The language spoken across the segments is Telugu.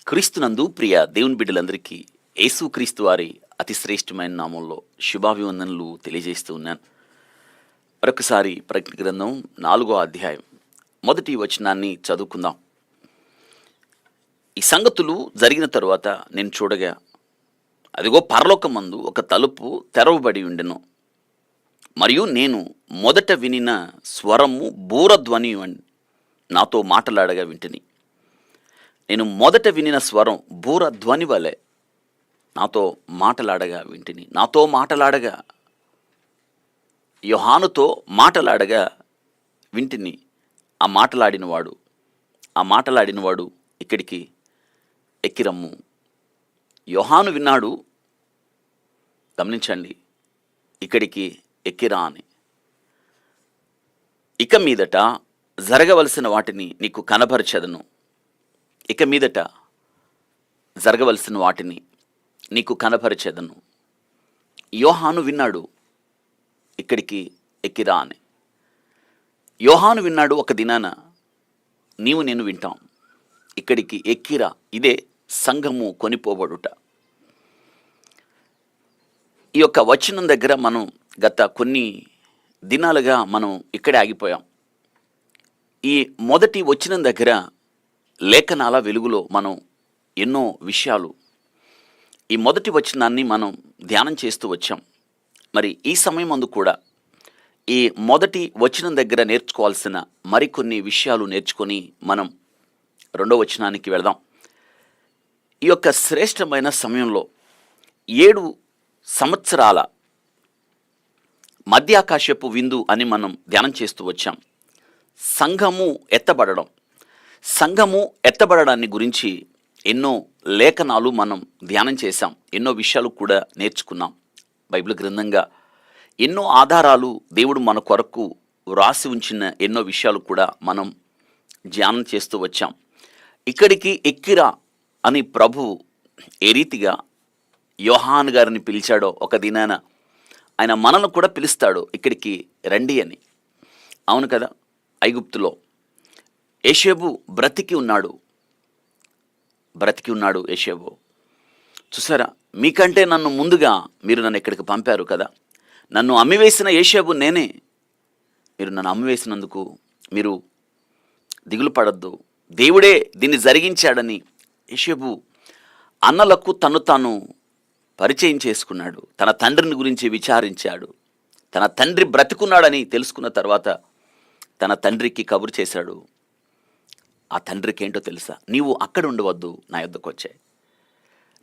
క్రీస్తునందు ప్రియ దేవుని బిడ్డలందరికీ యేసుక్రీస్తు వారి అతి శ్రేష్టమైన నామంలో శుభాభివందనలు తెలియజేస్తూ ఉన్నాను. మరొకసారి ప్రకటన గ్రంథం 4వ అధ్యాయం మొదటి వచనాన్ని చదువుకుందాం. ఈ సంగతులు జరిగిన తరువాత నేను చూడగా, అదిగో పరలోకమందు ఒక తలుపు తెరవబడి ఉండెను. మరియు నేను మొదట వినిన స్వరము బూరధ్వని నాతో మాటలాడగా వింటిని. నేను మొదట వినిన స్వరం బూరధ్వని వలె నాతో మాటలాడగా వింటిని. నాతో మాటలాడగా, యోహానుతో మాటలాడగా వింటిని. ఆ మాటలాడినవాడు ఇక్కడికి ఎక్కిరమ్ము. యోహాను విన్నాడు, గమనించండి, ఇక్కడికి ఎక్కిరా అని. ఇక మీదట జరగవలసిన వాటిని నీకు కనబరచెదను. ఇక మీదట జరగవలసిన వాటిని నీకు కనబరచెదను. యోహాను విన్నాడు, ఇక్కడికి ఎక్కిరా అని. యోహాను విన్నాడు, ఒక దినాన నీవు నేను వింటాం, ఇక్కడికి ఎక్కిరా. ఇదే సంఘము కొనిపోబడుట. ఈ యొక్క వచనం దగ్గర మనం గత కొన్ని దినాలుగా మనం ఇక్కడే ఆగిపోయాం. ఈ మొదటి వచనం దగ్గర లేఖనాల వెలుగులో మనం ఎన్నో విషయాలు ఈ మొదటి వచనాన్ని మనం ధ్యానం చేస్తూ వచ్చాం. మరి ఈ సమయం అందు కూడా ఈ మొదటి వచనం దగ్గర నేర్చుకోవాల్సిన మరికొన్ని విషయాలు నేర్చుకొని మనం రెండో వచనానికి వెళదాం. ఈ యొక్క శ్రేష్టమైన సమయంలో 7 సంవత్సరాల మధ్యాకాశపు విందు అని మనం ధ్యానం చేస్తూ వచ్చాం. సంఘము ఎత్తబడడాన్ని గురించి ఎన్నో లేఖనాలు మనం ధ్యానం చేశాం. ఎన్నో విషయాలు కూడా నేర్చుకున్నాం. బైబిల్ గ్రంథంగా ఎన్నో ఆధారాలు దేవుడు మన కొరకు వ్రాసి ఉంచిన ఎన్నో విషయాలు కూడా మనం ధ్యానం చేస్తూ వచ్చాం. ఇక్కడికి ఎక్కిరా అని ప్రభువు ఏ రీతిగా యోహాను గారిని పిలిచాడో, ఒక దినాన ఆయన మనల్ని కూడా పిలుస్తాడు, ఇక్కడికి రండి అని. అవును కదా, ఐగుప్తులో యోసేపు బ్రతికి ఉన్నాడు యోసేపు. చూసారా, మీకంటే నన్ను ముందుగా మీరు నన్ను ఇక్కడికి పంపారు కదా. నన్ను అమ్మివేసిన యోసేపు నేనే. మీరు నన్ను అమ్మివేసినందుకు మీరు దిగులు పడద్దు, దేవుడే దీన్ని జరిగించాడని యోసేపు అన్నలకు తాను పరిచయం చేసుకున్నాడు. తన తండ్రిని గురించి విచారించాడు. తన తండ్రి బ్రతికున్నాడని తెలుసుకున్న తర్వాత తన తండ్రికి కబురు చేశాడు. ఆ తండ్రికి ఏంటో తెలుసా? నీవు అక్కడ ఉండవద్దు, నా యొద్దకు వచ్చాయి.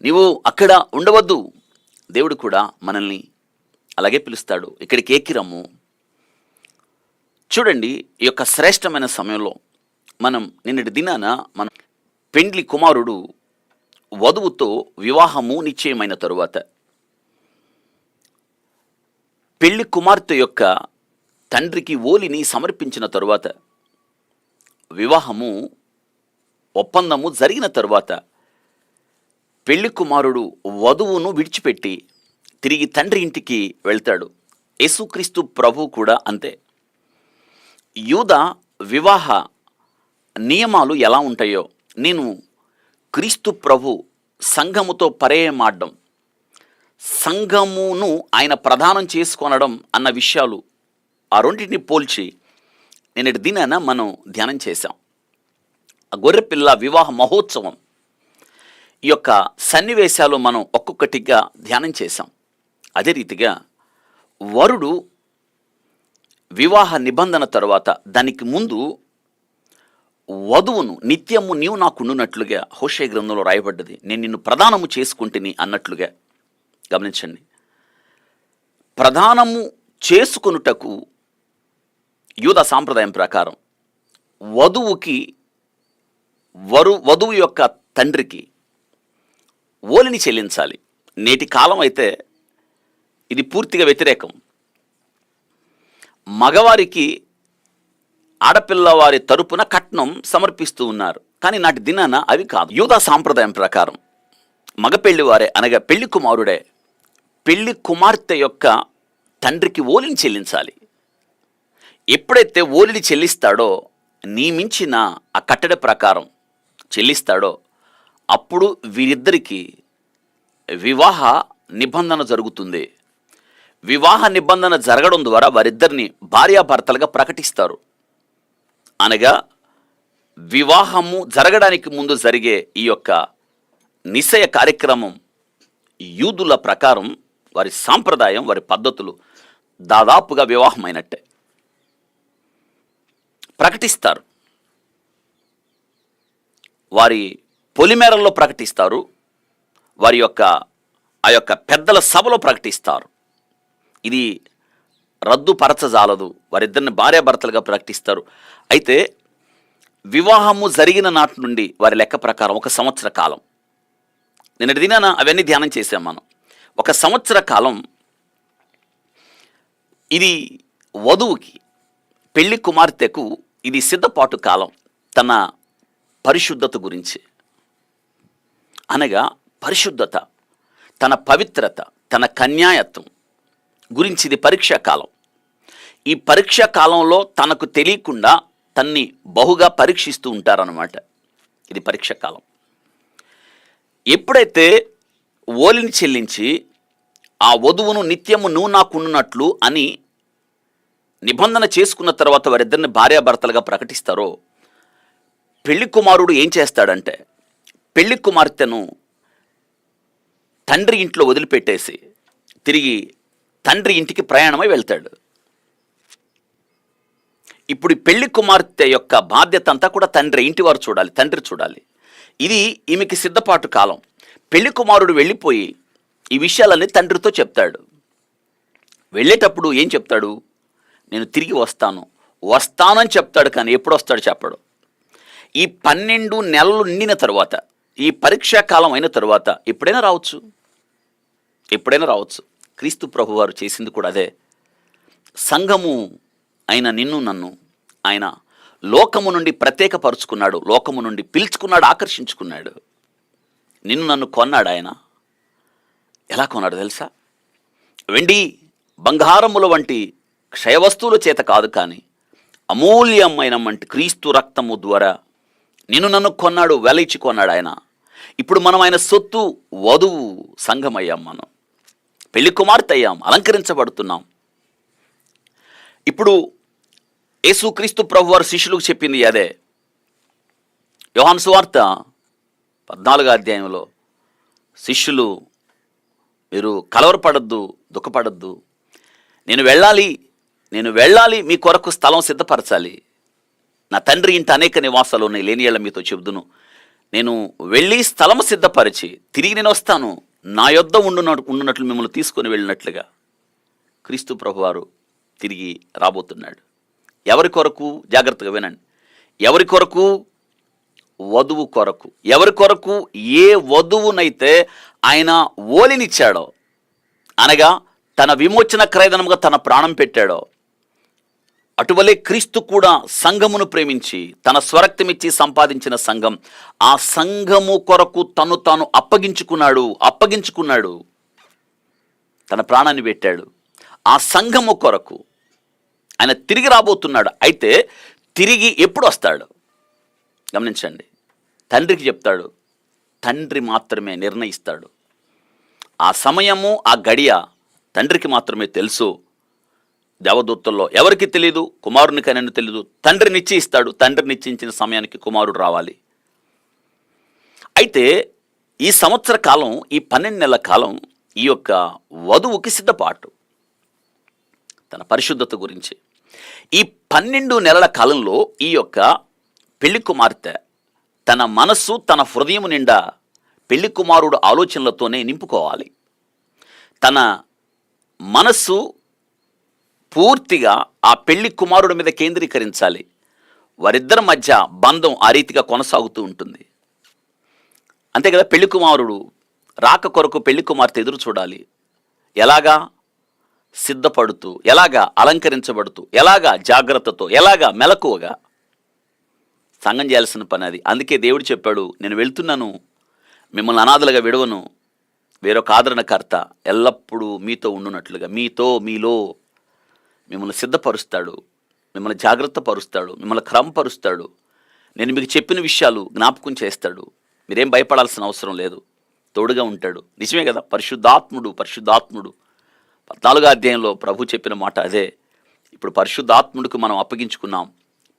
నీవు అక్కడ ఉండవద్దు. దేవుడు కూడా మనల్ని అలాగే పిలుస్తాడు, ఇక్కడికి ఎక్కిరమ్ము. చూడండి, ఈ యొక్క శ్రేష్టమైన సమయంలో నిన్నటి దినాన మనం పెండ్లి కుమారుడు వధువుతో వివాహము నిశ్చయమైన తరువాత పెళ్లి కుమార్తె యొక్క తండ్రికి ఓలిని సమర్పించిన తరువాత, వివాహము ఒప్పందము జరిగిన తరువాత పెళ్లి కుమారుడు వధువును విడిచిపెట్టి తిరిగి తండ్రి ఇంటికి వెళ్తాడు. యేసుక్రీస్తు ప్రభు కూడా అంతే. యూదా వివాహ నియమాలు ఎలా ఉంటాయో, నేను క్రీస్తు ప్రభు సంఘముతో పర్యాయమాడడం, సంఘమును ఆయన ప్రదానం చేసుకొనడం అన్న విషయాలు, ఆ రెండింటిని పోల్చి నిన్నటి దినాన మనం ధ్యానం చేశాం. ఆ గొర్రెపిల్ల వివాహ మహోత్సవం, ఈ యొక్క సన్నివేశాలు మనం ఒక్కొక్కటిగా ధ్యానం చేశాం. అదే రీతిగా వరుడు వివాహ నిబంధన తర్వాత, దానికి ముందు వధువును నిత్యము నీవు నాకుండునట్లుగా హోషే గ్రంథంలో రాయబడ్డది, నేను నిన్ను ప్రదానము చేసుకుంటుని అన్నట్లుగా. గమనించండి, ప్రదానము చేసుకొనుటకు యూదా సాంప్రదాయం ప్రకారం వధువు యొక్క తండ్రికి ఓలిని చెల్లించాలి. నేటి కాలం అయితే ఇది పూర్తిగా వ్యతిరేకం. మగవారికి ఆడపిల్లవారి తరపున కట్నం సమర్పిస్తూ ఉన్నారు. కానీ నాటి దినాన అవి కాదు. యూదా సాంప్రదాయం ప్రకారం మగ పెళ్లివారే, అనగా పెళ్లి కుమారుడే పెళ్లి కుమార్తె యొక్క తండ్రికి ఓలిని చెల్లించాలి. ఎప్పుడైతే ఓలిని చెల్లిస్తాడో, నియమించిన ఆ కట్టడ ప్రకారం చెల్లిస్తాడో, అప్పుడు వీరిద్దరికీ వివాహ నిబంధన జరుగుతుంది. వివాహ నిబంధన జరగడం ద్వారా వారిద్దరిని భార్యాభర్తలుగా ప్రకటిస్తారు. అనగా వివాహము జరగడానికి ముందు జరిగే ఈ యొక్క నిశ్చయ కార్యక్రమం యూదుల ప్రకారం, వారి సాంప్రదాయం, వారి పద్ధతులు దాదాపుగా వివాహమైనట్టే ప్రకటిస్తారు. వారి పొలిమేరల్లో ప్రకటిస్తారు, వారి యొక్క ఆ యొక్క పెద్దల సభలో ప్రకటిస్తారు. ఇది రద్దుపరచజాలదు. వారిద్దరిని భార్యాభర్తలుగా ప్రకటిస్తారు. అయితే వివాహము జరిగిన నాటి నుండి వారి లెక్క ప్రకారం 1 సంవత్సర కాలం, నిన్నటి దినాన అవన్నీ ధ్యానం చేసాం మనం. 1 సంవత్సర కాలం ఇది వధువుకి, పెళ్లి కుమార్తెకు ఇది సిద్ధపాటు కాలం. తన పరిశుద్ధత గురించి, అనగా పరిశుద్ధత, తన పవిత్రత, తన కన్యాయత్వం గురించి ఇది పరీక్షా కాలం. ఈ పరీక్షా కాలంలో తనకు తెలియకుండా తన్ని బహుగా పరీక్షిస్తూ ఉంటారన్నమాట. ఇది పరీక్షా కాలం. ఎప్పుడైతే ఓలిని చెల్లించి ఆ వధువును నిత్యము నువ్వు నాకున్నట్లు అని నిబంధన చేసుకున్న తర్వాత వారిద్దరిని భార్యాభర్తలుగా ప్రకటిస్తారో, పెళ్లి కుమారుడు ఏం చేస్తాడంటే పెళ్లి కుమార్తెను తండ్రి ఇంట్లో వదిలిపెట్టేసి తిరిగి తండ్రి ఇంటికి ప్రయాణమై వెళ్తాడు. ఇప్పుడు పెళ్లి కుమార్తె యొక్క బాధ్యత అంతా కూడా తండ్రి, ఇంటి వారు చూడాలి, తండ్రి చూడాలి. ఇది ఈమెకి సిద్ధపాటు కాలం. పెళ్లి కుమారుడు వెళ్ళిపోయి ఈ విషయాలన్నీ తండ్రితో చెప్తాడు. వెళ్ళేటప్పుడు ఏం చెప్తాడు? నేను తిరిగి వస్తానని చెప్తాడు. కానీ ఎప్పుడు వస్తాడు చెప్పడు. ఈ 12 నెలలు నిండిన తర్వాత, ఈ పరీక్షా కాలం అయిన తర్వాత ఎప్పుడైనా రావచ్చు. క్రీస్తు ప్రభు వారు చేసింది కూడా అదే. సంఘము అయిన నిన్ను నన్ను ఆయన లోకము నుండి ప్రత్యేకపరుచుకున్నాడు, లోకము నుండి పిలుచుకున్నాడు, ఆకర్షించుకున్నాడు. నిన్ను నన్ను కొన్నాడు ఆయన. ఎలా కొన్నాడు తెలుసా? వెండి బంగారముల వంటి క్షయవస్తువుల చేత కాదు, కానీ అమూల్యమైన వంటి క్రీస్తు రక్తము ద్వారా నిన్ను నన్ను కొన్నాడు, వెల ఇచ్చి కొన్నాడు ఆయన. ఇప్పుడు మనం ఆయన సొత్తు, వధువు సంఘం అయ్యాం, మనం పెళ్లి కుమార్తె అయ్యాం, అలంకరించబడుతున్నాం. ఇప్పుడు యేసుక్రీస్తు ప్రభు వారు శిష్యులకు చెప్పింది అదే. యోహాను సువార్త 14వ అధ్యాయంలో శిష్యులు, మీరు కలవరపడద్దు, దుఃఖపడద్దు, నేను వెళ్ళాలి, మీ కొరకు స్థలం సిద్ధపరచాలి. నా తండ్రి ఇంట అనేక నివాసాలు ఉన్నాయి, లేని ఏళ్ళ మీతో చెబుదును. నేను వెళ్ళి స్థలం సిద్ధపరిచి తిరిగి నేను వస్తాను, నా యొద్ద ఉండునట్లు మిమ్మల్ని తీసుకొని వెళ్ళినట్లుగా క్రీస్తు ప్రభువారు తిరిగి రాబోతున్నాడు. ఎవరి కొరకు? జాగ్రత్తగా వినండి. ఎవరి కొరకు? వధువు కొరకు. ఎవరి కొరకు? ఏ వధువునైతే ఆయన ఓలినిచ్చాడో, అనగా తన విమోచన క్రయధనముగా తన ప్రాణం పెట్టాడో, అటువలే క్రీస్తు కూడా సంఘమును ప్రేమించి తన స్వరక్తమిచ్చి సంపాదించిన సంఘం, ఆ సంఘము కొరకు తాను అప్పగించుకున్నాడు, తన ప్రాణాన్ని పెట్టాడు. ఆ సంఘము కొరకు ఆయన తిరిగి రాబోతున్నాడు. అయితే తిరిగి ఎప్పుడు వస్తాడు గమనించండి. తండ్రికి చెప్తాడు, తండ్రి మాత్రమే నిర్ణయిస్తాడు. ఆ సమయము, ఆ గడియ తండ్రికి మాత్రమే తెలుసు. దేవదూతల్లో ఎవరికి తెలియదు, కుమారునికైనా తెలియదు. తండ్రి నిశ్చయిస్తాడు. తండ్రి నిశ్చయించిన సమయానికి కుమారుడు రావాలి. అయితే ఈ సంవత్సర కాలం, ఈ 12 నెలల కాలం ఈ యొక్క వధువుకి సిద్ధపాటు, తన పరిశుద్ధత గురించి. ఈ 12 నెలల కాలంలో ఈ యొక్క పెళ్లి కుమార్తె తన మనస్సు, తన హృదయం నిండా పెళ్లి కుమారుడు ఆలోచనలతోనే నింపుకోవాలి. తన మనస్సు పూర్తిగా ఆ పెళ్లి కుమారుడి మీద కేంద్రీకరించాలి. వారిద్దరి మధ్య బంధం ఆ రీతిగా కొనసాగుతూ ఉంటుంది. అంతే కదా, పెళ్లి కుమారుడు రాక కొరకు పెళ్లి కుమార్తె ఎదురు చూడాలి. ఎలాగా? సిద్ధపడుతూ, ఎలాగా అలంకరించబడుతూ, ఎలాగా జాగ్రత్తతో, ఎలాగా మెలకువగా. సంఘం చేయాల్సిన పని అది. అందుకే దేవుడు చెప్పాడు, నేను వెళ్తున్నాను, మిమ్మల్ని అనాథలుగా విడవను, వేరొక ఆదరణకర్త ఎల్లప్పుడూ మీతో ఉండునట్లుగా, మీలో మిమ్మల్ని సిద్ధపరుస్తాడు, మిమ్మల్ని జాగ్రత్త పరుస్తాడు, మిమ్మల్ని క్రమపరుస్తాడు. నేను మీకు చెప్పిన విషయాలు జ్ఞాపకం చేస్తాడు. మీరేం భయపడాల్సిన అవసరం లేదు, తోడుగా ఉంటాడు. నిజమే కదా, పరిశుద్ధాత్ముడు పరిశుద్ధాత్ముడు 14వ అధ్యాయంలో ప్రభు చెప్పిన మాట అదే. ఇప్పుడు పరిశుద్ధాత్ముడికి మనం అప్పగించుకున్నాం.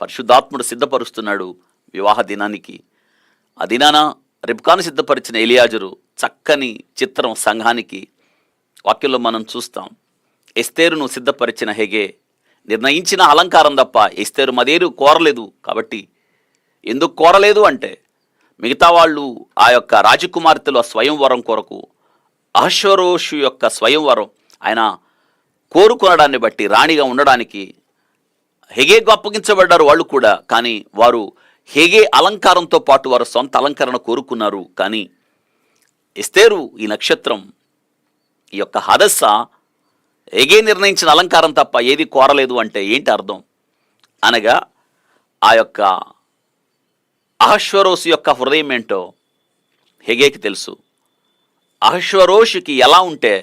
పరిశుద్ధాత్ముడు సిద్ధపరుస్తున్నాడు వివాహ దినానికి. ఆ దినాన రిబ్కాను సిద్ధపరిచిన ఎలియాజరు చక్కని చిత్రం సంఘానికి. వాక్యంలో మనం చూస్తాం, ఎస్తేరును సిద్ధపరిచిన హెగే నిర్ణయించిన అలంకారం తప్ప ఎస్తేరు మదేరు కోరలేదు. కాబట్టి ఎందుకు కోరలేదు అంటే, మిగతా వాళ్ళు ఆ యొక్క రాజకుమార్తెల స్వయంవరం కొరకు అహష్వేరోషు యొక్క స్వయంవరం ఆయన కోరుకొనడాన్ని బట్టి రాణిగా ఉండడానికి హెగేకు అప్పగించబడ్డారు వాళ్ళు కూడా. కానీ వారు హెగే అలంకారంతో పాటు వారు సొంత అలంకరణ కోరుకున్నారు. కానీ ఎస్తేరు ఈ నక్షత్రం ఈ యొక్క హదస్స హెగే నిర్ణయించిన అలంకారం తప్ప ఏది కోరలేదు అంటే ఏంటి అర్థం అనగా, ఆ యొక్క అహష్వేరోషు యొక్క హృదయం ఏంటో హెగేకి తెలుసు. అహష్వేరోషుకి ఎలా ఉంటే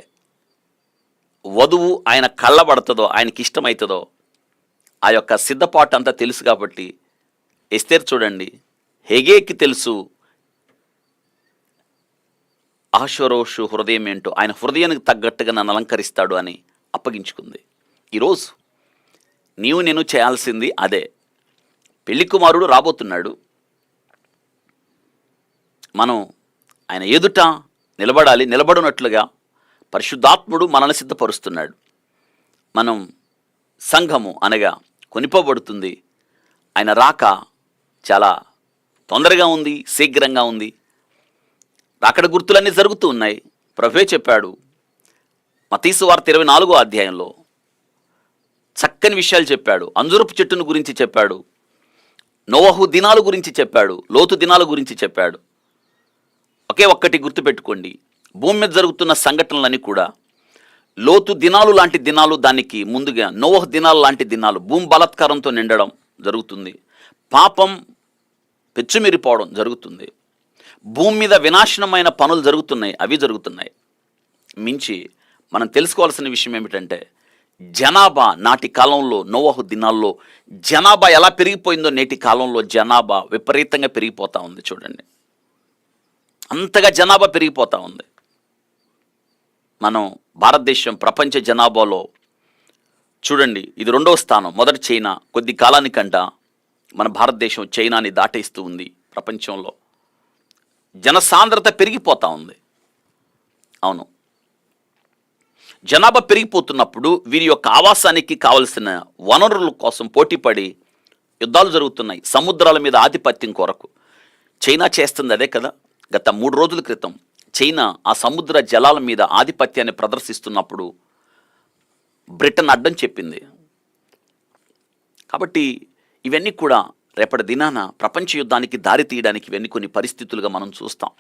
వధువు ఆయన కళ్ళబడుతుందో, ఆయనకి ఇష్టమవుతుందో ఆ యొక్క సిద్ధపాటు అంతా తెలుసు. కాబట్టి ఎస్తేర్ చూడండి, హెగేకి తెలుసు అహష్వేరోషు హృదయం ఏంటో, ఆయన హృదయానికి తగ్గట్టుగా నన్ను అలంకరిస్తాడు అని అప్పగించుకుంది. ఈరోజు నేను చేయాల్సింది అదే. పెళ్లి కుమారుడు రాబోతున్నాడు, మనం ఆయన ఎదుట నిలబడాలి. నిలబడినట్లుగా పరిశుద్ధాత్ముడు మనల్ని సిద్ధపరుస్తున్నాడు. మనం సంఘము అనగా కొనిపోబడుతుంది. ఆయన రాక చాలా తొందరగా ఉంది, శీఘ్రంగా ఉంది. రాకడ గుర్తులన్నీ జరుగుతూ ఉన్నాయి. ప్రభువే చెప్పాడు మత్తయి సువార్త 24వ అధ్యాయంలో చక్కని విషయాలు చెప్పాడు. అంజూరపు చెట్టును గురించి చెప్పాడు, నోవహు దినాల గురించి చెప్పాడు, లోతు దినాల గురించి చెప్పాడు. ఒక్కటి గుర్తుపెట్టుకోండి, భూమి మీద జరుగుతున్న సంఘటనలన్నీ కూడా లోతు దినాలు లాంటి దినాలు, దానికి ముందుగా నోవహు దినాలు లాంటి దినాలు. భూమి బలాత్కారంతో నిండడం జరుగుతుంది, పాపం పెచ్చుమిరిపోవడం జరుగుతుంది, భూమి మీద వినాశనమైన పనులు జరుగుతున్నాయి, అవి జరుగుతున్నాయి. మించి మనం తెలుసుకోవాల్సిన విషయం ఏమిటంటే, జనాభా నాటి కాలంలో నోవహు దినాల్లో జనాభా ఎలా పెరిగిపోయిందో నేటి కాలంలో జనాభా విపరీతంగా పెరిగిపోతూ ఉంది. చూడండి, అంతగా జనాభా పెరిగిపోతూ ఉంది. మనం భారతదేశం ప్రపంచ జనాభాలో చూడండి, ఇది 2వ స్థానం. మొదటి చైనా. కొద్ది కాలానికంట మన భారతదేశం చైనాని దాటేస్తూ ఉంది. ప్రపంచంలో జనసాంద్రత పెరిగిపోతూ ఉంది. అవును, జనాభా పెరిగిపోతున్నప్పుడు వీరి యొక్క ఆవాసానికి కావలసిన వనరుల కోసం పోటీపడి యుద్ధాలు జరుగుతున్నాయి, సముద్రాల మీద ఆధిపత్యం కొరకు. చైనా చేస్తుంది అదే కదా. గత 3 రోజుల క్రితం చైనా ఆ సముద్ర జలాల మీద ఆధిపత్యాన్ని ప్రదర్శిస్తున్నప్పుడు బ్రిటన్ అడ్డం చెప్పింది. కాబట్టి ఇవన్నీ కూడా రేపటి దినాన ప్రపంచ యుద్ధానికి దారి తీయడానికి ఇవన్నీ కొన్ని పరిస్థితులుగా మనం చూస్తాం.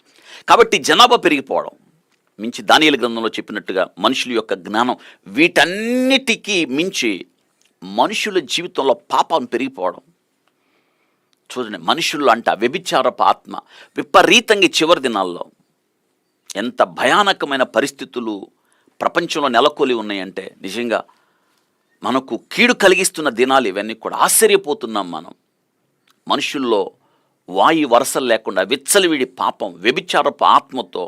కాబట్టి జనాభా పెరిగిపోవడం మించి దానియేలు గ్రంథంలో చెప్పినట్టుగా మనుషుల యొక్క జ్ఞానం, వీటన్నిటికీ మించి మనుషుల జీవితంలో పాపం పెరిగిపోవడం. చూడండి, మనుషుల్లో అంట వ్యభిచారపు ఆత్మ విపరీతంగా చివరి దినాల్లో ఎంత భయానకమైన పరిస్థితులు ప్రపంచంలో నెలకొలి ఉన్నాయంటే, నిజంగా మనకు కీడు కలిగిస్తున్న దినాలు ఇవన్నీ కూడా. ఆశ్చర్యపోతున్నాం మనం. మనుషుల్లో వాయు వరసలు లేకుండా విచ్చలవిడి పాపం, వ్యభిచారపు ఆత్మతో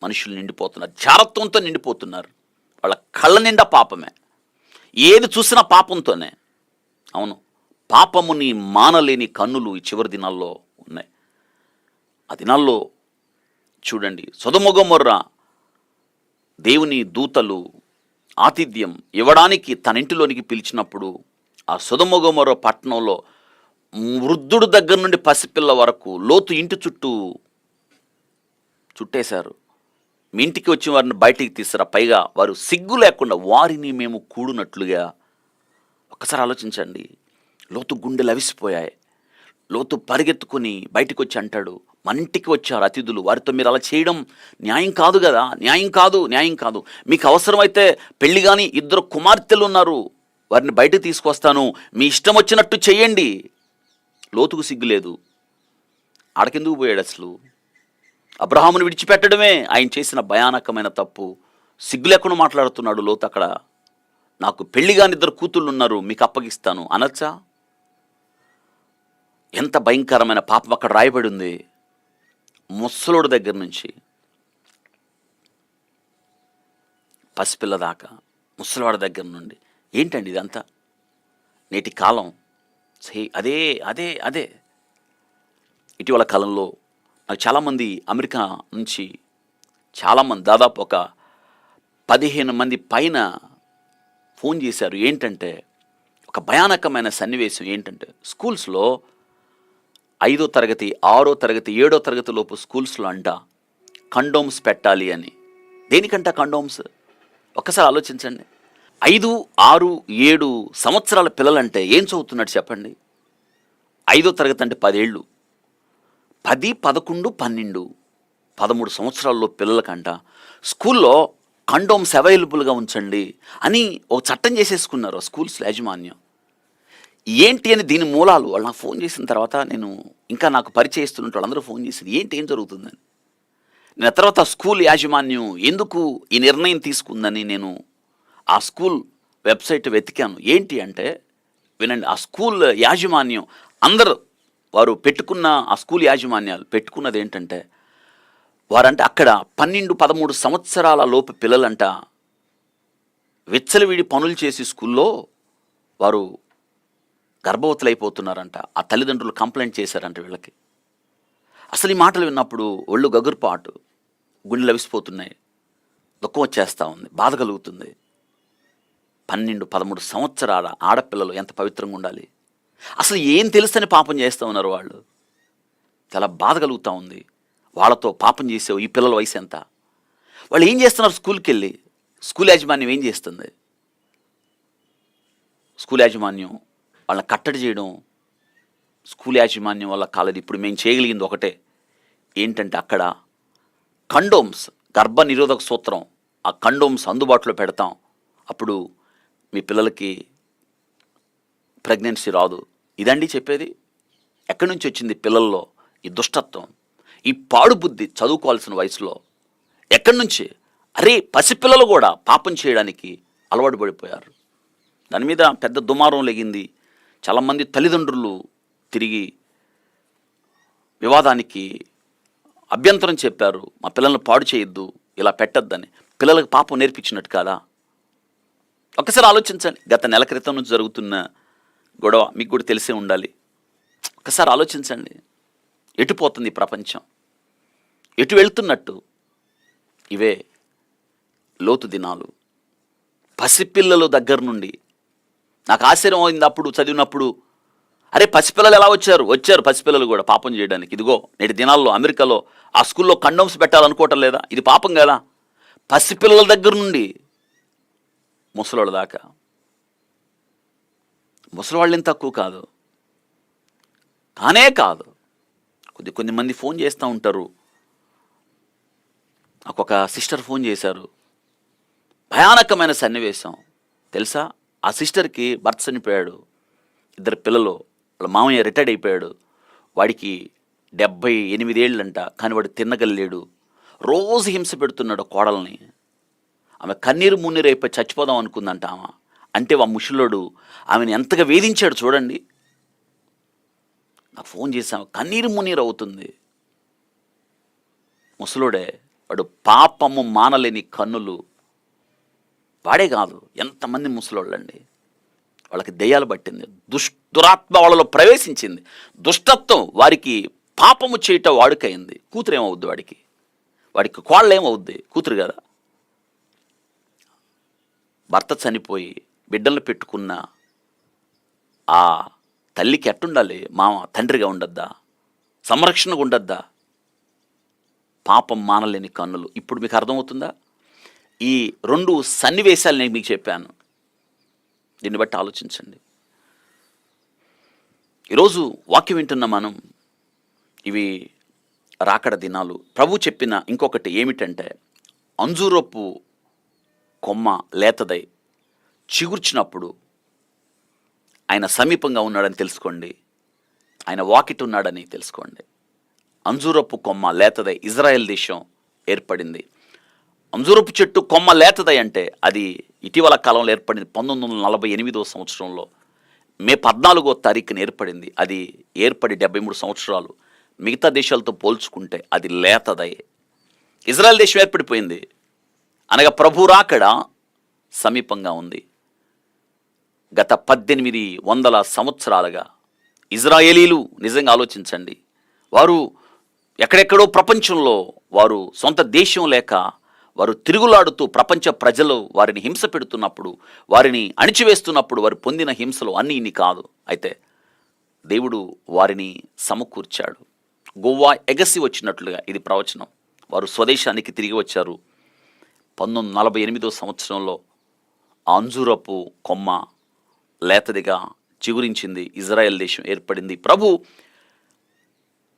మనుషులు నిండిపోతున్నారు, జారత్వంతో నిండిపోతున్నారు. వాళ్ళ కళ్ళ నిండా పాపమే, ఏది చూసినా పాపంతోనే. అవును, పాపముని మానలేని కన్నులు ఈ చివరి దినాల్లో ఉన్నాయి. ఆ దినాల్లో చూడండి, సొదొమ గొమొర్రా దేవుని దూతలు ఆతిథ్యం ఇవ్వడానికి తన ఇంటిలోనికి పిలిచినప్పుడు ఆ సొదొమ గొమొర్రా పట్టణంలో వృద్ధుడు దగ్గర నుండి పసిపిల్ల వరకు లోతు ఇంటి చుట్టూ చుట్టేశారు. మీ ఇంటికి వచ్చిన వారిని బయటికి తీసారా, పైగా వారు సిగ్గు లేకుండా వారిని మేము కూడునట్లుగా. ఒక్కసారి ఆలోచించండి, లోతు గుండెలు అవిసిపోయాయి. లోతు పరిగెత్తుకుని బయటికి వచ్చి అంటాడు, మన ఇంటికి వచ్చారు అతిథులు, వారితో మీరు అలా చేయడం న్యాయం కాదు కదా, న్యాయం కాదు, న్యాయం కాదు. మీకు అవసరమైతే పెళ్లి కానీ 2 కుమార్తెలు ఉన్నారు, వారిని బయటకు తీసుకొస్తాను, మీ ఇష్టం వచ్చినట్టు చెయ్యండి. లోతుకు సిగ్గులేదు. ఆడకెందుకు పోయాడు అసలు? అబ్రహామును విడిచిపెట్టడమే ఆయన చేసిన భయానకమైన తప్పు. సిగ్గు లేకుండా మాట్లాడుతున్నాడు లోతు అక్కడ. నాకు పెళ్లిగాని 2 కూతుళ్ళు ఉన్నారు, మీకు అప్పగిస్తాను అనొచ్చా? ఎంత భయంకరమైన పాపం అక్కడ రాయబడి ఉంది. ముసలోడి దగ్గర నుంచి పసిపిల్ల దాకా, ముసలివాడి దగ్గర నుండి ఏంటండి ఇదంతా? నేటి కాలం అదే అదే అదే. ఇటీవల కాలంలో నాకు చాలామంది అమెరికా నుంచి చాలామంది దాదాపు ఒక 15 మంది పైన ఫోన్ చేశారు. ఏంటంటే ఒక భయానకమైన సన్నివేశం ఏంటంటే, స్కూల్స్లో 5వ తరగతి, 6వ తరగతి, 7వ తరగతి లోపు స్కూల్స్లో అంట కండోమ్స్ పెట్టాలి అని. దేనికంట కండోమ్స్? ఒక్కసారి ఆలోచించండి. 5, 6, 7 సంవత్సరాల పిల్లలంటే ఏం చదువుతున్నాడు చెప్పండి? 5వ తరగతి అంటే 10 ఏళ్ళు, 10, 11, 12, 13 సంవత్సరాల్లో పిల్లలకంట స్కూల్లో కండోమ్స్ అవైలబుల్గా ఉంచండి అని ఒక చట్టం చేసేసుకున్నారు స్కూల్స్లో యాజమాన్యం. ఏంటి అని దీని మూలాలు వాళ్ళు నాకు ఫోన్ చేసిన తర్వాత, నేను ఇంకా నాకు పరిచయిస్తున్నట్టు వాళ్ళందరూ ఫోన్ చేసింది ఏం జరుగుతుందని. నేను తర్వాత స్కూల్ యాజమాన్యం ఎందుకు ఈ నిర్ణయం తీసుకుందని నేను ఆ స్కూల్ వెబ్సైట్ వెతికాను. ఏంటి అంటే వినండి, ఆ స్కూల్ యాజమాన్యం అందరూ వారు పెట్టుకున్న, ఆ స్కూల్ యాజమాన్యాలు పెట్టుకున్నది ఏంటంటే, వారంటే అక్కడ 12, 13 సంవత్సరాల లోపు పిల్లలంట విచ్చలవిడి పనులు చేసి స్కూల్లో వారు గర్భవతులైపోతున్నారంట. ఆ తల్లిదండ్రులు కంప్లైంట్ చేశారంట వీళ్ళకి. అసలు ఈ మాటలు విన్నప్పుడు ఒళ్ళు గగురుపాటు, గుండెలు లవిసిపోతున్నాయి, దుఃఖం వచ్చేస్తూ ఉంది, బాధ కలుగుతుంది. 12, 13 సంవత్సరాల ఆడపిల్లలు ఎంత పవిత్రంగా ఉండాలి? అసలు ఏం తెలుసని పాపం చేస్తూ ఉన్నారు వాళ్ళు. చాలా బాధ కలుగుతూ ఉంది. వాళ్ళతో పాపం చేసే ఈ పిల్లల వయసు ఎంత? వాళ్ళు ఏం చేస్తున్నారు? స్కూల్కి వెళ్ళి స్కూల్ యాజమాన్యం ఏం చేస్తుంది? స్కూల్ యాజమాన్యం వాళ్ళని కట్టడి చేయడం స్కూల్ యాజమాన్యం వల్ల కాలేదు. ఇప్పుడు మేము చేయగలిగింది ఒకటే, ఏంటంటే అక్కడ కండోమ్స్, గర్భ నిరోధక సూత్రం, ఆ కండోమ్స్ అందుబాటులో పెడతాం. అప్పుడు మీ పిల్లలకి ప్రెగ్నెన్సీ రాదు. ఇదండి చెప్పేది. ఎక్కడి నుంచి వచ్చింది పిల్లల్లో ఈ దుష్టత్వం, ఈ పాడు బుద్ధి? చదువుకోవాల్సిన వయసులో ఎక్కడి నుంచి? అరే, పసిపిల్లలు కూడా పాపం చేయడానికి అలవాటు పడిపోయారు. దాని మీద పెద్ద దుమారం లెగింది. చాలామంది తల్లిదండ్రులు తిరిగి వివాదానికి అభ్యంతరం చెప్పారు. మా పిల్లల్ని పాడు చేయొద్దు, ఇలా పెట్టద్దని. పిల్లలకు పాపం నేర్పించినట్టు కాదా? ఒక్కసారి ఆలోచించండి. గత నెల క్రితం నుంచి జరుగుతున్న గొడవ మీకు కూడా తెలిసే ఉండాలి. ఒక్కసారి ఆలోచించండి. ఎటు పోతుంది ఈ ప్రపంచం? ఎటు వెళ్తున్నట్టు? ఇవే లోతు దినాలు. పసిపిల్లల దగ్గర నుండి నాకు ఆశ్చర్యం అయింది అప్పుడు చదివినప్పుడు. అరే, పసిపిల్లలు ఎలా వచ్చారు పసిపిల్లలు కూడా పాపం చేయడానికి. ఇదిగో నేటి దినాల్లో అమెరికాలో ఆ స్కూల్లో కండోమ్స్ పెట్టాలనుకోవటం లేదా? ఇది పాపం కదా? పసిపిల్లల దగ్గర నుండి ముసలోళ్ళ దాకా. ముసలివాళ్ళేం తక్కువ కాదు, కానే కాదు. కొన్ని మంది ఫోన్ చేస్తూ ఉంటారు. నాకు ఒక సిస్టర్ ఫోన్ చేశారు. భయానకమైన సన్నివేశం తెలుసా? ఆ సిస్టర్కి భర్త చనిపోయాడు, 2 పిల్లలు, వాళ్ళ మామయ్య రిటైర్డ్ అయిపోయాడు. వాడికి 78 ఏళ్ళంట, కానీ వాడు తిన్నగలేడు. రోజు హింస పెడుతున్నాడు కోడల్ని. ఆమె కన్నీరు మున్నీరు అయిపోయి చచ్చిపోదాం అనుకుందంట ఆమె. అంటే ఆ ముసలోడు ఆమెను ఎంతగా వేధించాడు చూడండి. నాకు ఫోన్ చేశాము, కన్నీరు మున్నీరు అవుతుంది. ముసలోడే వాడు, పాపము మానలేని కన్నులు. వాడే కాదు, ఎంతమంది ముసలోళ్ళండి. వాళ్ళకి దెయ్యాలు పట్టింది, దురాత్మ వాళ్ళలో ప్రవేశించింది, దుష్టత్వం వారికి పాపము చేయటం వాడుకైంది. కూతురు ఏమవుద్ది వాడికి కోళ్ళు ఏమవుద్ది? కూతురు కదా. భర్త చనిపోయి బిడ్డలు పెట్టుకున్న ఆ తల్లికి ఎట్టుండాలి? తండ్రిగా ఉండద్దా? సంరక్షణగా ఉండద్దా? పాపం మానలేని కన్నులు. ఇప్పుడు మీకు అర్థమవుతుందా? ఈ 2 సన్నివేశాలు నేను మీకు చెప్పాను. దీన్ని బట్టి ఆలోచించండి. ఈరోజు వాక్యం వింటున్న మనం, ఇవి రాకడ దినాలు. ప్రభు చెప్పిన ఇంకొకటి ఏమిటంటే, అంజూరపు కొమ్మ లేతదై చిగుర్చినప్పుడు ఆయన సమీపంగా ఉన్నాడని తెలుసుకోండి, ఆయన వాకిట్ ఉన్నాడని తెలుసుకోండి. అంజూరపు కొమ్మ లేతదై ఇజ్రాయెల్ దేశం ఏర్పడింది. అంజూరపు చెట్టు కొమ్మ లేతదై అంటే అది ఇటీవల కాలంలో ఏర్పడింది. 1948వ సంవత్సరంలో మే 14వ తారీఖున ఏర్పడింది. అది ఏర్పడి 73 సంవత్సరాలు. మిగతా దేశాలతో పోల్చుకుంటే అది లేతదయ్యే. ఇజ్రాయెల్ దేశం ఏర్పడిపోయింది అనగా ప్రభు రాకడ సమీపంగా ఉంది. గత 1800 సంవత్సరాలుగా ఇజ్రాయేలీలు నిజంగా ఆలోచించండి, వారు ఎక్కడెక్కడో ప్రపంచంలో వారు సొంత దేశం లేక వారు తిరుగులాడుతూ ప్రపంచ ప్రజలు వారిని హింస పెడుతున్నప్పుడు, వారిని అణిచివేస్తున్నప్పుడు వారు పొందిన హింసలు అన్నీ ఇన్ని కాదు. అయితే దేవుడు వారిని సమకూర్చాడు. గోవా ఎగసి వచ్చినట్లుగా ఇది ప్రవచనం. వారు స్వదేశానికి తిరిగి వచ్చారు. 1948 సంవత్సరంలో అంజూరపు కొమ్మ లేతదిగా చిగురించింది, ఇజ్రాయెల్ దేశం ఏర్పడింది. ప్రభు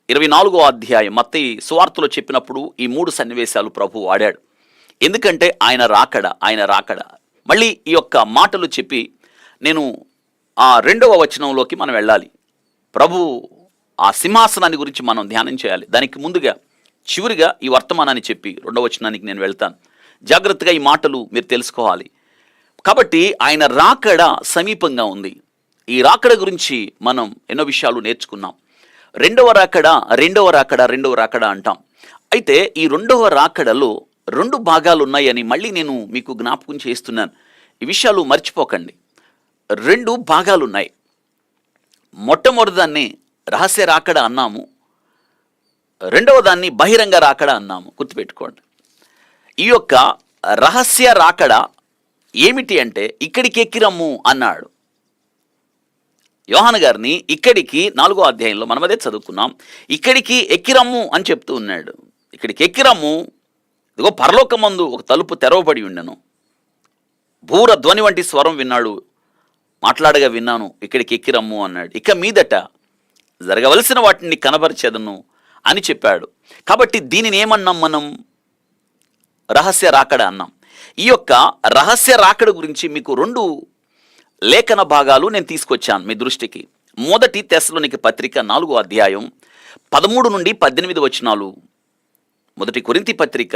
24వ అధ్యాయం మత్తయి సువార్తలో చెప్పినప్పుడు ఈ 3 సన్నివేశాలు ప్రభు వాడాడు. ఎందుకంటే ఆయన రాకడ. మళ్ళీ ఈ యొక్క మాటలు చెప్పి నేను ఆ 2వ వచనంలోకి మనం వెళ్ళాలి. ప్రభు ఆ సింహాసనాన్ని గురించి మనం ధ్యానం చేయాలి. దానికి ముందుగా చివరిగా ఈ వర్తమానాన్ని చెప్పి 2వ వచనానికి నేను వెళ్తాను. జాగ్రత్తగా ఈ మాటలు మీరు తెలుసుకోవాలి. కాబట్టి ఆయన రాకడ సమీపంగా ఉంది. ఈ రాకడ గురించి మనం ఎన్నో విషయాలు నేర్చుకున్నాం. రెండవ రాకడ అంటాం. అయితే ఈ 2వ రాకడలో 2 భాగాలు ఉన్నాయని మళ్ళీ నేను మీకు జ్ఞాపకం చేస్తున్నాను. ఈ విషయాలు మర్చిపోకండి. 2 భాగాలు ఉన్నాయి. మొట్టమొదటిదాన్ని రహస్య రాకడ అన్నాము, 2వ దాన్ని బహిరంగ రాకడ అన్నాము. గుర్తుపెట్టుకోండి. ఈ యొక్క రహస్య రాకడ ఏమిటి అంటే, ఇక్కడికి ఎక్కిరమ్ము అన్నాడు యోహాను గారిని. ఇక్కడికి 4వ అధ్యాయంలో మనం అదే చదువుకున్నాం. ఇక్కడికి ఎక్కిరమ్ము అని చెప్తూ ఉన్నాడు. ఇక్కడికి ఎక్కిరమ్ము, ఇదిగో పరలోకమందు ఒక తలుపు తెరవబడి ఉండెను, భూర ధ్వని వంటి స్వరం విన్నాడు, మాట్లాడగా విన్నాను, ఇక్కడికి ఎక్కిరమ్ము అన్నాడు. ఇక మీదట జరగవలసిన వాటిని కనబరిచేదను అని చెప్పాడు. కాబట్టి దీనిని ఏమన్నాం మనం? రహస్య రాకడ అన్నాం. ఈ యొక్క రహస్య రాకడ గురించి మీకు 2 లేఖన భాగాలు నేను తీసుకొచ్చాను మీ దృష్టికి. మొదటి తెస్సలోనిక పత్రిక 4వ అధ్యాయం 13 నుండి 18 వచనాలు, మొదటి కొరింథీ పత్రిక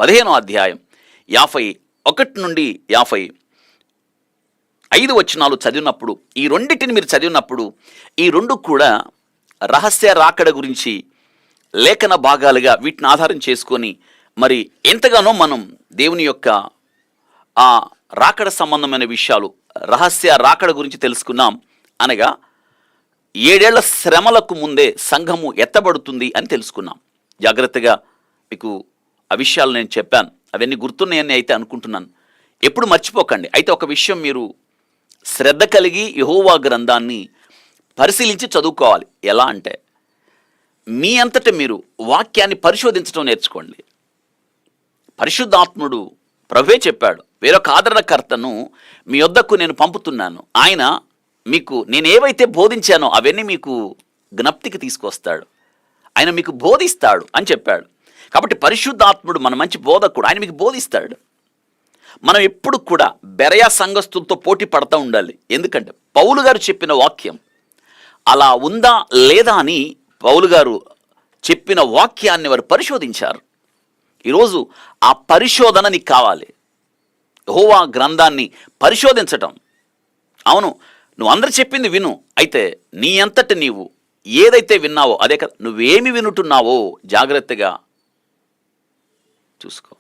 15వ అధ్యాయం 51 నుండి 55 వచనాలు చదివినప్పుడు, ఈ రెండింటిని మీరు చదివినప్పుడు ఈ 2 కూడా రహస్య రాకడ గురించి లేఖన భాగాలుగా వీటిని ఆధారం చేసుకొని మరి ఎంతగానో మనం దేవుని యొక్క ఆ రాకడ సంబంధమైన విషయాలు, రహస్య రాకడ గురించి తెలుసుకున్నాం. అనగా 7 ఏళ్ల శ్రమలకు ముందే సంఘము ఎత్తబడుతుంది అని తెలుసుకున్నాం. జాగ్రత్తగా మీకు ఆ విషయాలు నేను చెప్పాను. అవన్నీ గుర్తున్నాయని అయితే అనుకుంటున్నాను. ఎప్పుడు మర్చిపోకండి. అయితే ఒక విషయం మీరు శ్రద్ధ కలిగి యెహోవా గ్రంథాన్ని పరిశీలించి చదువుకోవాలి. ఎలా అంటే, మీ అంతటా మీరు వాక్యాన్ని పరిశోధించడం నేర్చుకోండి. పరిశుద్ధాత్ముడు ప్రభువే చెప్పాడు, వేరొక ఆదరణకర్తను మీ వద్దకు నేను పంపుతున్నాను, ఆయన మీకు నేను ఏవైతే బోధించానో అవన్నీ మీకు జ్ఞప్తికి తీసుకొస్తాడు, ఆయన మీకు బోధిస్తాడు అని చెప్పాడు. కాబట్టి పరిశుద్ధాత్ముడు మన మంచి బోధకుడు, ఆయన మీకు బోధిస్తాడు. మనం ఎప్పుడు కూడా బెరయా సంఘస్థులతో పోటీ పడతా ఉండాలి. ఎందుకంటే పౌలు గారు చెప్పిన వాక్యం అలా ఉందా లేదా అని పౌలు గారు చెప్పిన వాక్యాన్ని వారు పరిశోధించారు. ఈరోజు ఆ పరిశోధన నీకు కావాలి. యెహోవా గ్రంథాన్ని పరిశోధించటం. అవును, నువ్వు అందరు చెప్పింది విను, అయితే నీ అంతట నీవు ఏదైతే విన్నావో అదే కదా, నువ్వేమి వినుటున్నావో జాగ్రత్తగా చూసుకో.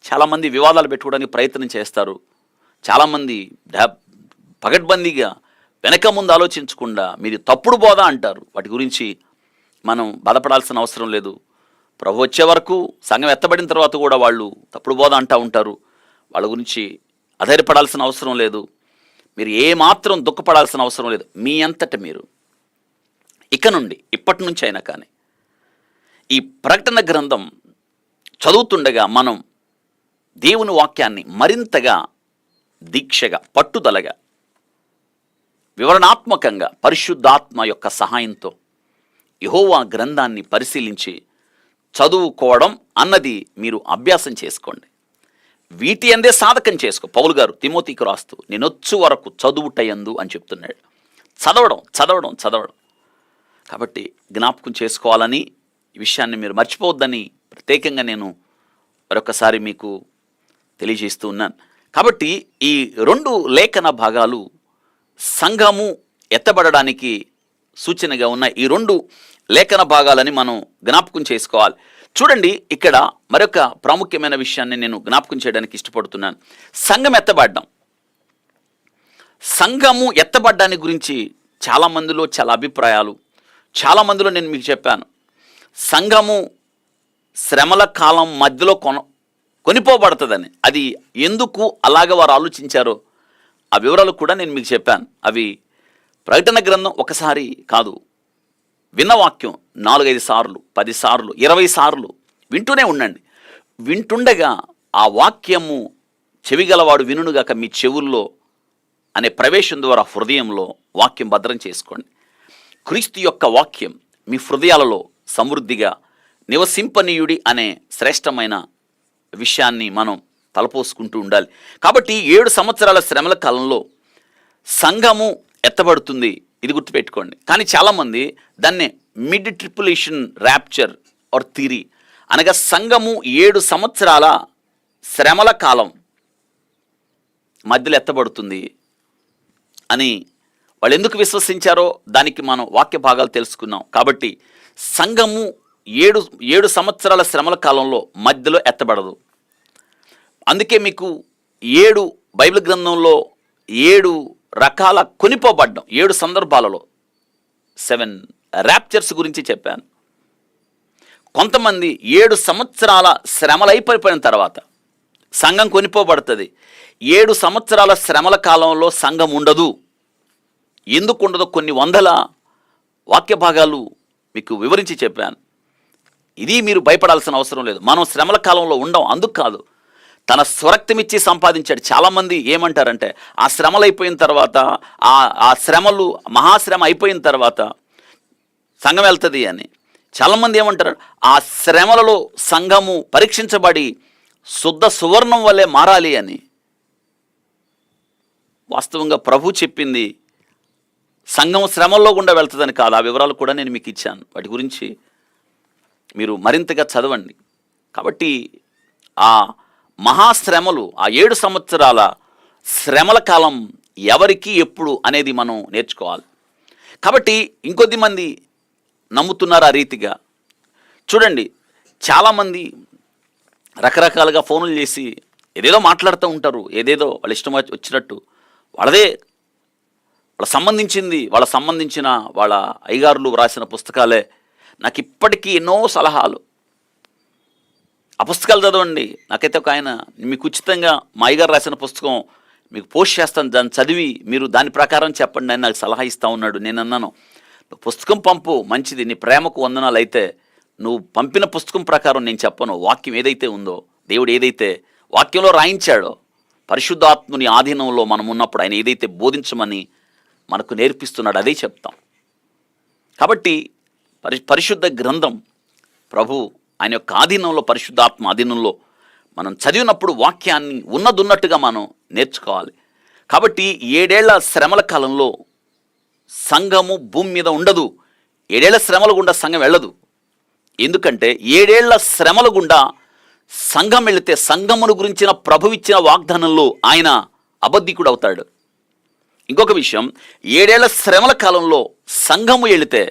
చాలామంది వివాదాలు పెట్టుకోవడానికి ప్రయత్నం చేస్తారు. చాలామంది పగడ్బందీగా వెనక ముందు ఆలోచించకుండా మీది తప్పుడు బోధ అంటారు. వాటి గురించి మనం బాధపడాల్సిన అవసరం లేదు. ప్రభు వచ్చే వరకు సంఘం ఎత్తబడిన తర్వాత కూడా వాళ్ళు తప్పుడు బోధ అంటూ ఉంటారు. వాళ్ళ గురించి అధైర్యపడాల్సిన అవసరం లేదు. మీరు ఏమాత్రం దుఃఖపడాల్సిన అవసరం లేదు. మీ అంతట మీరు ఇక నుండి ఇప్పటి నుంచి అయినా కానీ ఈ ప్రకటన గ్రంథం చదువుతుండగా మనం దేవుని వాక్యాన్ని మరింతగా దీక్షగా, పట్టుదలగా, వివరణాత్మకంగా పరిశుద్ధాత్మ యొక్క సహాయంతో యెహోవా గ్రంథాన్ని పరిశీలించి చదువుకోవడం అన్నది మీరు అభ్యాసం చేసుకోండి. వీటి అందే సాధకం చేసుకో. పౌలు గారు తిమోతికి రాస్తూ నేనొచ్చు వరకు చదువుటయందు అని చెప్తున్నాడు. చదవడం. కాబట్టి జ్ఞాపకం చేసుకోవాలని, ఈ విషయాన్ని మీరు మర్చిపోవద్దని ప్రత్యేకంగా నేను మరొకసారి మీకు తెలియజేస్తూ ఉన్నాను. కాబట్టి ఈ 2 లేఖన భాగాలు సంఘము ఎత్తబడడానికి సూచనగా ఉన్న ఈ 2 లేఖన భాగాలని మనం జ్ఞాపకం చేసుకోవాలి. చూడండి, ఇక్కడ మరొక ప్రాముఖ్యమైన విషయాన్ని నేను జ్ఞాపకం చేయడానికి ఇష్టపడుతున్నాను. సంఘం ఎత్తబడ్డం. సంఘము ఎత్తబడ్డాన్ని గురించి చాలామందిలో చాలా అభిప్రాయాలు, చాలామందిలో నేను మీకు చెప్పాను. సంఘము శ్రమల కాలం మధ్యలో కొనిపోబడుతుందని. అది ఎందుకు అలాగ వారు ఆలోచించారో ఆ వివరాలు కూడా నేను మీకు చెప్పాను. అవి ప్రకటన గ్రంథం ఒకసారి కాదు, విన్న వాక్యం 4-5 సార్లు, 10 సార్లు, 20 సార్లు వింటూనే ఉండండి. వింటుండగా ఆ వాక్యము చెవిగలవాడు వినుగాక మీ చెవుల్లో అనే ప్రవేశం ద్వారా హృదయంలో వాక్యం భద్రం చేసుకోండి. క్రీస్తు యొక్క వాక్యం మీ హృదయాలలో సమృద్ధిగా నివసింపనీయుడి అనే శ్రేష్టమైన విషయాన్ని మనం తలపోసుకుంటూ ఉండాలి. కాబట్టి 7 సంవత్సరాల శ్రమల కాలంలో సంఘము ఎత్తబడుతుంది, ఇది గుర్తుపెట్టుకోండి. కానీ చాలామంది దాన్ని mid tribulation rapture or theory అనగా సంఘము 7 సంవత్సరాల శ్రమల కాలం మధ్యలో ఎత్తబడుతుంది అని వాళ్ళు ఎందుకు విశ్వసించారో దానికి మనం వాక్య భాగాలు తెలుసుకున్నాం. కాబట్టి సంఘము 7 సంవత్సరాల శ్రమల కాలంలో మధ్యలో ఎత్తబడదు. అందుకే మీకు 7 బైబిల్ గ్రంథంలో 7 రకాల కొనిపోబడ్డం, 7 సందర్భాలలో 7 ర్యాప్చర్స్ గురించి చెప్పాను. కొంతమంది 7 సంవత్సరాల శ్రమలు అయిపోయిన తర్వాత సంఘం కొనిపోబడుతుంది. 7 సంవత్సరాల శ్రమల కాలంలో సంఘం ఉండదు. ఎందుకు ఉండదో కొన్ని వందల వాక్య భాగాలు మీకు వివరించి చెప్పాను. ఇది మీరు భయపడాల్సిన అవసరం లేదు. మనం శ్రమల కాలంలో ఉండం, అందుకు కాదు, తన స్వరక్తమిచ్చి సంపాదించాడు. చాలామంది ఏమంటారంటే ఆ శ్రమలు అయిపోయిన తర్వాత, ఆ శ్రమలు మహాశ్రమ అయిపోయిన తర్వాత సంఘం వెళ్తుంది అని. చాలామంది ఏమంటారు, ఆ శ్రమలలో సంఘము పరీక్షించబడి శుద్ధ సువర్ణం వల్లే మారాలి అని. వాస్తవంగా ప్రభు చెప్పింది సంఘం శ్రమల్లో గుండా వెళ్తుందని కాదు. ఆ వివరాలు కూడా నేను మీకు ఇచ్చాను. వాటి గురించి మీరు మరింతగా చదవండి. కాబట్టి ఆ మహాశ్రమలు, ఆ 7 సంవత్సరాల శ్రమల కాలం ఎవరికి ఎప్పుడు అనేది మనం నేర్చుకోవాలి. కాబట్టి ఇంకొద్ది మంది నమ్ముతున్నారు ఆ రీతిగా. చూడండి, చాలామంది రకరకాలుగా ఫోన్లు చేసి ఏదేదో మాట్లాడుతూ ఉంటారు. ఏదేదో వాళ్ళ ఇష్టం వచ్చినట్టు వాళ్ళ సంబంధించిన వాళ్ళ అయ్యగారులు వ్రాసిన పుస్తకాలే నాకు ఇప్పటికీ ఎన్నో సలహాలు. ఆ పుస్తకాలు చదవండి. నాకైతే ఒక ఆయన మీకు ఉచితంగా మా అయ్యగారు రాసిన పుస్తకం మీకు పోస్ట్ చేస్తాను, దాన్ని చదివి మీరు దాని ప్రకారం చెప్పండి అని నాకు సలహా ఇస్తూ ఉన్నాడు. నేను అన్నాను, పుస్తకం పంపు మంచిది, నీ ప్రేమకు వందనాలు. అయితే నువ్వు పంపిన పుస్తకం ప్రకారం నేను చెప్పను. వాక్యం ఏదైతే ఉందో, దేవుడు ఏదైతే వాక్యంలో రాయించాడో, పరిశుద్ధాత్ముని ఆధీనంలో మనం ఉన్నప్పుడు ఆయన ఏదైతే బోధించమని మనకు నేర్పిస్తున్నాడు అదే చెప్తాం. కాబట్టి పరిశుద్ధ గ్రంథం ప్రభు ఆయన యొక్క ఆధీనంలో, పరిశుద్ధాత్మ ఆధీనంలో మనం చదివినప్పుడు వాక్యాన్ని ఉన్నదున్నట్టుగా మనం నేర్చుకోవాలి. కాబట్టి 7 ఏళ్ల శ్రమల కాలంలో సంఘము భూమి మీద ఉండదు. 7 ఏళ్ల శ్రమల గుండా సంఘం వెళ్ళదు. ఎందుకంటే 7 ఏళ్ల శ్రమల గుండా సంఘం వెళితే సంఘమును గురించిన ప్రభు ఇచ్చిన వాగ్దానంలో ఆయన అబద్ధికుడు అవుతాడు. ఇంకొక విషయం, 7 ఏళ్ల శ్రమల కాలంలో సంఘము వెళితే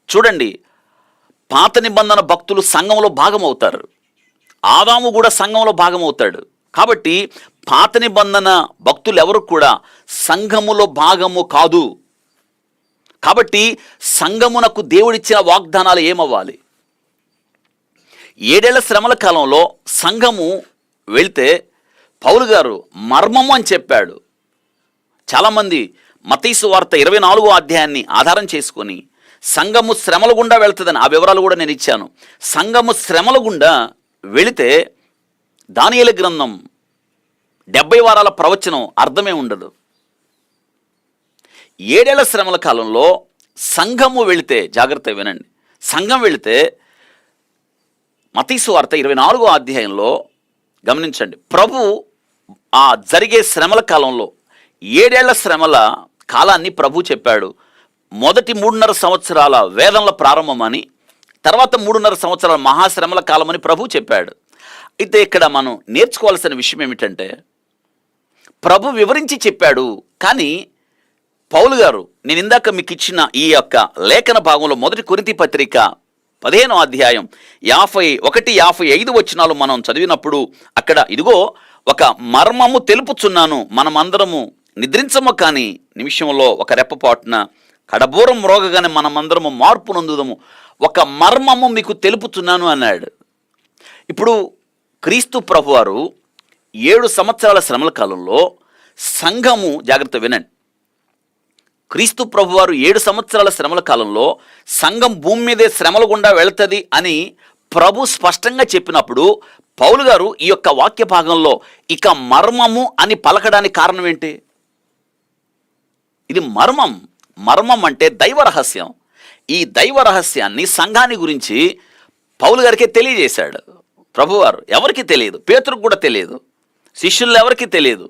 చూడండి, పాత నిబంధన భక్తులు సంఘంలో భాగమవుతారు. ఆదాము కూడా సంఘంలో భాగమవుతాడు. కాబట్టి పాత నిబంధన భక్తులు ఎవరు కూడా సంఘములో భాగము కాదు. కాబట్టి సంఘమునకు దేవుడిచ్చిన వాగ్దానాలు ఏమవ్వాలి? 7 ఏళ్ల శ్రమల కాలంలో సంఘము వెళ్తే పౌలు గారు మర్మము అని చెప్పాడు. చాలామంది మత్తయి సువార్త 24వ అధ్యాయాన్ని ఆధారం చేసుకొని సంఘము శ్రమల గుండా వెళ్తుందని ఆ వివరాలు కూడా నేను ఇచ్చాను. సంఘము శ్రమల గుండా వెళితే దానియేలు గ్రంథం 70 వారాల ప్రవచనం అర్థమే ఉండదు. 7 ఏళ్ల శ్రమల కాలంలో సంఘము వెళితే, జాగ్రత్త వినండి, సంఘం వెళితే మత్తయి సువార్త 24వ అధ్యాయంలో గమనించండి, ప్రభు ఆ జరిగే శ్రమల కాలంలో 7 ఏళ్ల శ్రమల కాలాన్ని ప్రభు చెప్పాడు. మొదటి 3.5 సంవత్సరాల వేదనల ప్రారంభమని, తర్వాత 3.5 సంవత్సరాల మహాశ్రమల కాలమని ప్రభు చెప్పాడు. అయితే ఇక్కడ మనం నేర్చుకోవాల్సిన విషయం ఏమిటంటే, ప్రభు వివరించి చెప్పాడు, కానీ పౌలు గారు నేను ఇందాక మీకు ఇచ్చిన ఈ యొక్క లేఖన భాగంలో 1 కొరింథీ పత్రిక 15వ అధ్యాయం 51-55 వచనాలు మనం చదివినప్పుడు అక్కడ ఇదిగో ఒక మర్మము తెలుపుచున్నాను, మనమందరము నిద్రించము కానీ నిమిషంలో ఒక రెప్పపాటున కడబూరం మ్రోగగానే మనమందరము మార్పు నొందుదము, ఒక మర్మము మీకు తెలుపుతున్నాను అన్నాడు. ఇప్పుడు క్రీస్తు ప్రభువారు 7 సంవత్సరాల శ్రమల కాలంలో సంఘము, జాగ్రత్త వినండి, క్రీస్తు ప్రభువారు 7 సంవత్సరాల శ్రమల కాలంలో సంఘం భూమి మీదే శ్రమల గుండా వెళుతుంది అని ప్రభు స్పష్టంగా చెప్పినప్పుడు పౌలు గారు ఈ యొక్క వాక్య భాగంలో ఇక మర్మము అని పలకడానికి కారణం ఏంటి? ఇది మర్మం అంటే దైవ రహస్యం. ఈ దైవ రహస్యాన్ని సంఘాన్ని గురించి పౌలు గారికే తెలియజేశాడు ప్రభువారు. ఎవరికి తెలియదు, పేతురుకు కూడా తెలియదు, శిష్యులు ఎవరికి తెలియదు.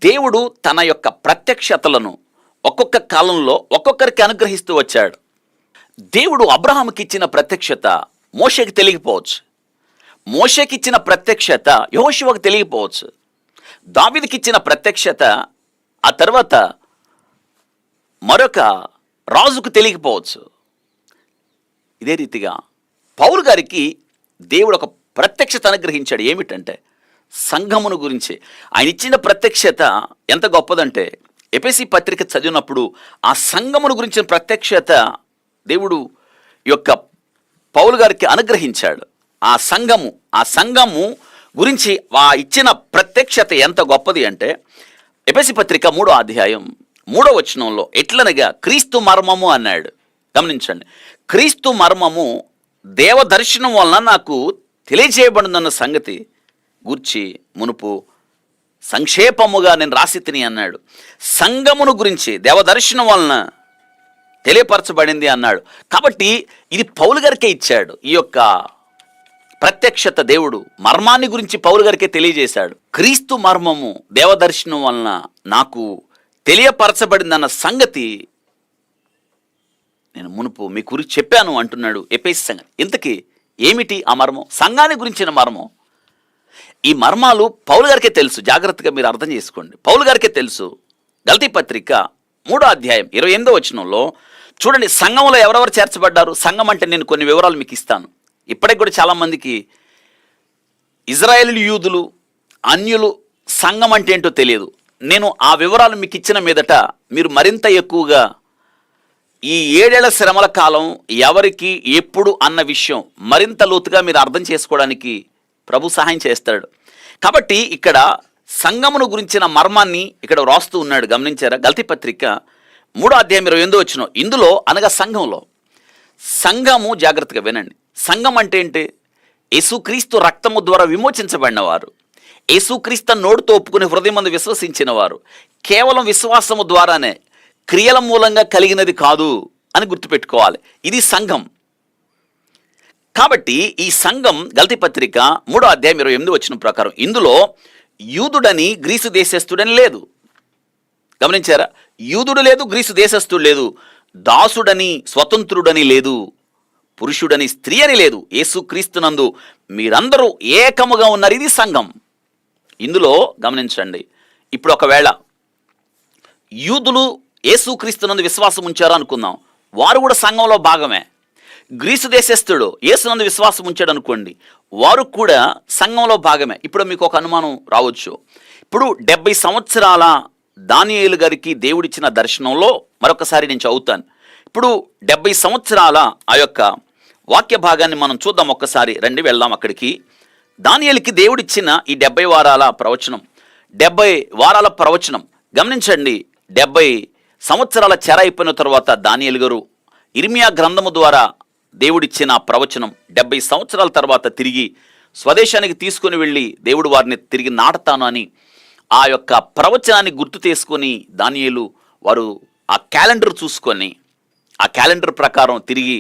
దేవుడు తన యొక్క ప్రత్యక్షతలను ఒక్కొక్క కాలంలో ఒక్కొక్కరికి అనుగ్రహిస్తూ వచ్చాడు. దేవుడు అబ్రహాముకి ఇచ్చిన ప్రత్యక్షత మోషేకి తెలియకపోవచ్చు, మోషేకి ఇచ్చిన ప్రత్యక్షత యెహోషువకు తెలియకపోవచ్చు, దావీదుకి ఇచ్చిన ప్రత్యక్షత ఆ తర్వాత మరొక రాజుకు తెలియకపోవచ్చు. ఇదే రీతిగా పౌలు గారికి దేవుడు ఒక ప్రత్యక్షత అనుగ్రహించాడు. ఏమిటంటే సంఘమును గురించి ఆయన ఇచ్చిన ప్రత్యక్షత ఎంత గొప్పదంటే ఎఫెసీ పత్రిక చదివినప్పుడు ఆ సంఘమును గురించిన ప్రత్యక్షత దేవుడు యొక్క పౌలు గారికి అనుగ్రహించాడు. ఆ సంఘము గురించి ఆ ఇచ్చిన ప్రత్యక్షత ఎంత గొప్పది అంటే ఎఫెసీ పత్రిక 3వ అధ్యాయం 3వ వచనంలో ఎట్లనగా క్రీస్తు మర్మము అన్నాడు. గమనించండి, క్రీస్తు మర్మము దేవదర్శనం వలన నాకు తెలియజేయబడిందన్న సంగతి గూర్చి మునుపు సంక్షేపముగా నేను రాసి తిని అన్నాడు. సంఘమును గురించి దేవదర్శనం వలన తెలియపరచబడింది అన్నాడు. కాబట్టి ఇది పౌలు గారికే ఇచ్చాడు. ఈ యొక్క ప్రత్యక్షత దేవుడు మర్మాన్ని గురించి పౌలు గారికే తెలియజేశాడు. క్రీస్తు మర్మము దేవదర్శనం వలన నాకు తెలియపరచబడిందన్న సంగతి నేను మునుపు మీ గురించి చెప్పాను అంటున్నాడు ఎఫెసీ సంఘం. ఇంతకీ ఏమిటి ఆ మర్మం? సంఘాన్ని గురించిన మర్మం. ఈ మర్మాలు పౌలు గారికే తెలుసు. జాగ్రత్తగా మీరు అర్థం చేసుకోండి, పౌలు గారికే తెలుసు. గలతీ పత్రిక 3వ అధ్యాయం 28వ వచనంలో చూడండి, సంఘంలో ఎవరెవరు చేర్చబడ్డారు. సంఘం అంటే నేను కొన్ని వివరాలు మీకు ఇస్తాను. ఇప్పటికి కూడా చాలామందికి ఇజ్రాయేలు యూదులు అన్యులు సంఘం అంటే ఏంటో తెలియదు. నేను ఆ వివరాలు మీకు ఇచ్చిన మీదట మీరు మరింత ఎక్కువగా ఈ 7 ఏళ్ల శ్రమల కాలం ఎవరికి ఎప్పుడు అన్న విషయం మరింత లోతుగా మీరు అర్థం చేసుకోవడానికి ప్రభు సహాయం చేస్తాడు. కాబట్టి ఇక్కడ సంఘమును గురించిన మర్మాన్ని ఇక్కడ వ్రాస్తూ ఉన్నాడు. గమనించారా? గలతీ పత్రిక 3వ అధ్యాయం 28వ వచనం. ఇందులో అనగా సంఘము, జాగ్రత్తగా వినండి, సంఘం అంటే ఏంటి? యేసుక్రీస్తు రక్తము ద్వారా విమోచించబడిన వారు, యేసుక్రీస్తు నోటితో ఒప్పుకుని హృదయమందు విశ్వసించిన వారు, కేవలం విశ్వాసము ద్వారానే, క్రియల మూలంగా కలిగినది కాదు అని గుర్తుపెట్టుకోవాలి. ఇది సంఘం. కాబట్టి ఈ సంఘం గలతీ పత్రిక 3వ అధ్యాయం 28వ వచనం ప్రకారం ఇందులో యూదుడని గ్రీసు దేశస్థుడని లేదు. గమనించారా? యూదుడు లేదు, గ్రీసు దేశస్థుడు లేదు, దాసుడని స్వతంత్రుడని లేదు, పురుషుడని స్త్రీ అని లేదు. యేసుక్రీస్తునందు మీరందరూ ఏకముగా ఉన్నారు. ఇది సంఘం. ఇందులో గమనించండి, ఇప్పుడు ఒకవేళ యూదులు యేసుక్రీస్తునందు విశ్వాసం ఉంచారు అనుకుందాం, వారు కూడా సంఘంలో భాగమే. గ్రీసు దేశస్థుడు యేసునందు విశ్వాసం ఉంచాడు అనుకోండి, వారు కూడా సంఘంలో భాగమే. ఇప్పుడు మీకు ఒక అనుమానం రావచ్చు. ఇప్పుడు 70 సంవత్సరాల దానియేలు గారికి దేవుడిచ్చిన దర్శనంలో మరొకసారి నేను చదువుతాను. ఇప్పుడు 70 సంవత్సరాల ఆ యొక్క వాక్య భాగాన్ని మనం చూద్దాం. ఒక్కసారి రండి వెళ్దాం అక్కడికి. దానియేలుకి దేవుడిచ్చిన ఈ 70 వారాల ప్రవచనం, 70 వారాల ప్రవచనం గమనించండి. 70 సంవత్సరాల చెర అయిపోయిన తర్వాత దానియేలు గారు ఇర్మియా గ్రంథము ద్వారా దేవుడిచ్చిన ప్రవచనం 70 సంవత్సరాల తర్వాత తిరిగి స్వదేశానికి తీసుకుని వెళ్ళి దేవుడు వారిని తిరిగి నాటుతాను అని ఆ యొక్క ప్రవచనాన్ని గుర్తు చేసుకొని దానియేలు వారు ఆ క్యాలెండర్ చూసుకొని ఆ క్యాలెండర్ ప్రకారం తిరిగి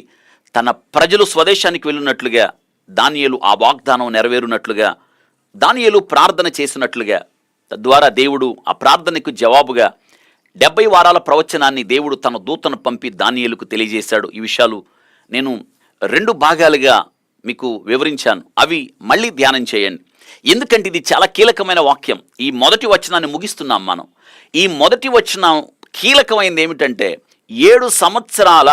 తన ప్రజలు స్వదేశానికి వెళ్ళినట్లుగా దానియేలు ఆ వాగ్దానం నెరవేరునట్లుగా దానియేలు ప్రార్థన చేసినట్లుగా తద్వారా దేవుడు ఆ ప్రార్థనకు జవాబుగా 70 వారాల ప్రవచనాన్ని దేవుడు తన దూతను పంపి దానియేలుకు తెలియజేశాడు. ఈ విషయాలు నేను 2 భాగాలుగా మీకు వివరించాను. అవి మళ్ళీ ధ్యానం చేయండి, ఎందుకంటే ఇది చాలా కీలకమైన వాక్యం. ఈ మొదటి వచనాన్ని ముగిస్తున్నాం మనం. ఈ మొదటి వచనం కీలకమైనది ఏమిటంటే 7 సంవత్సరాల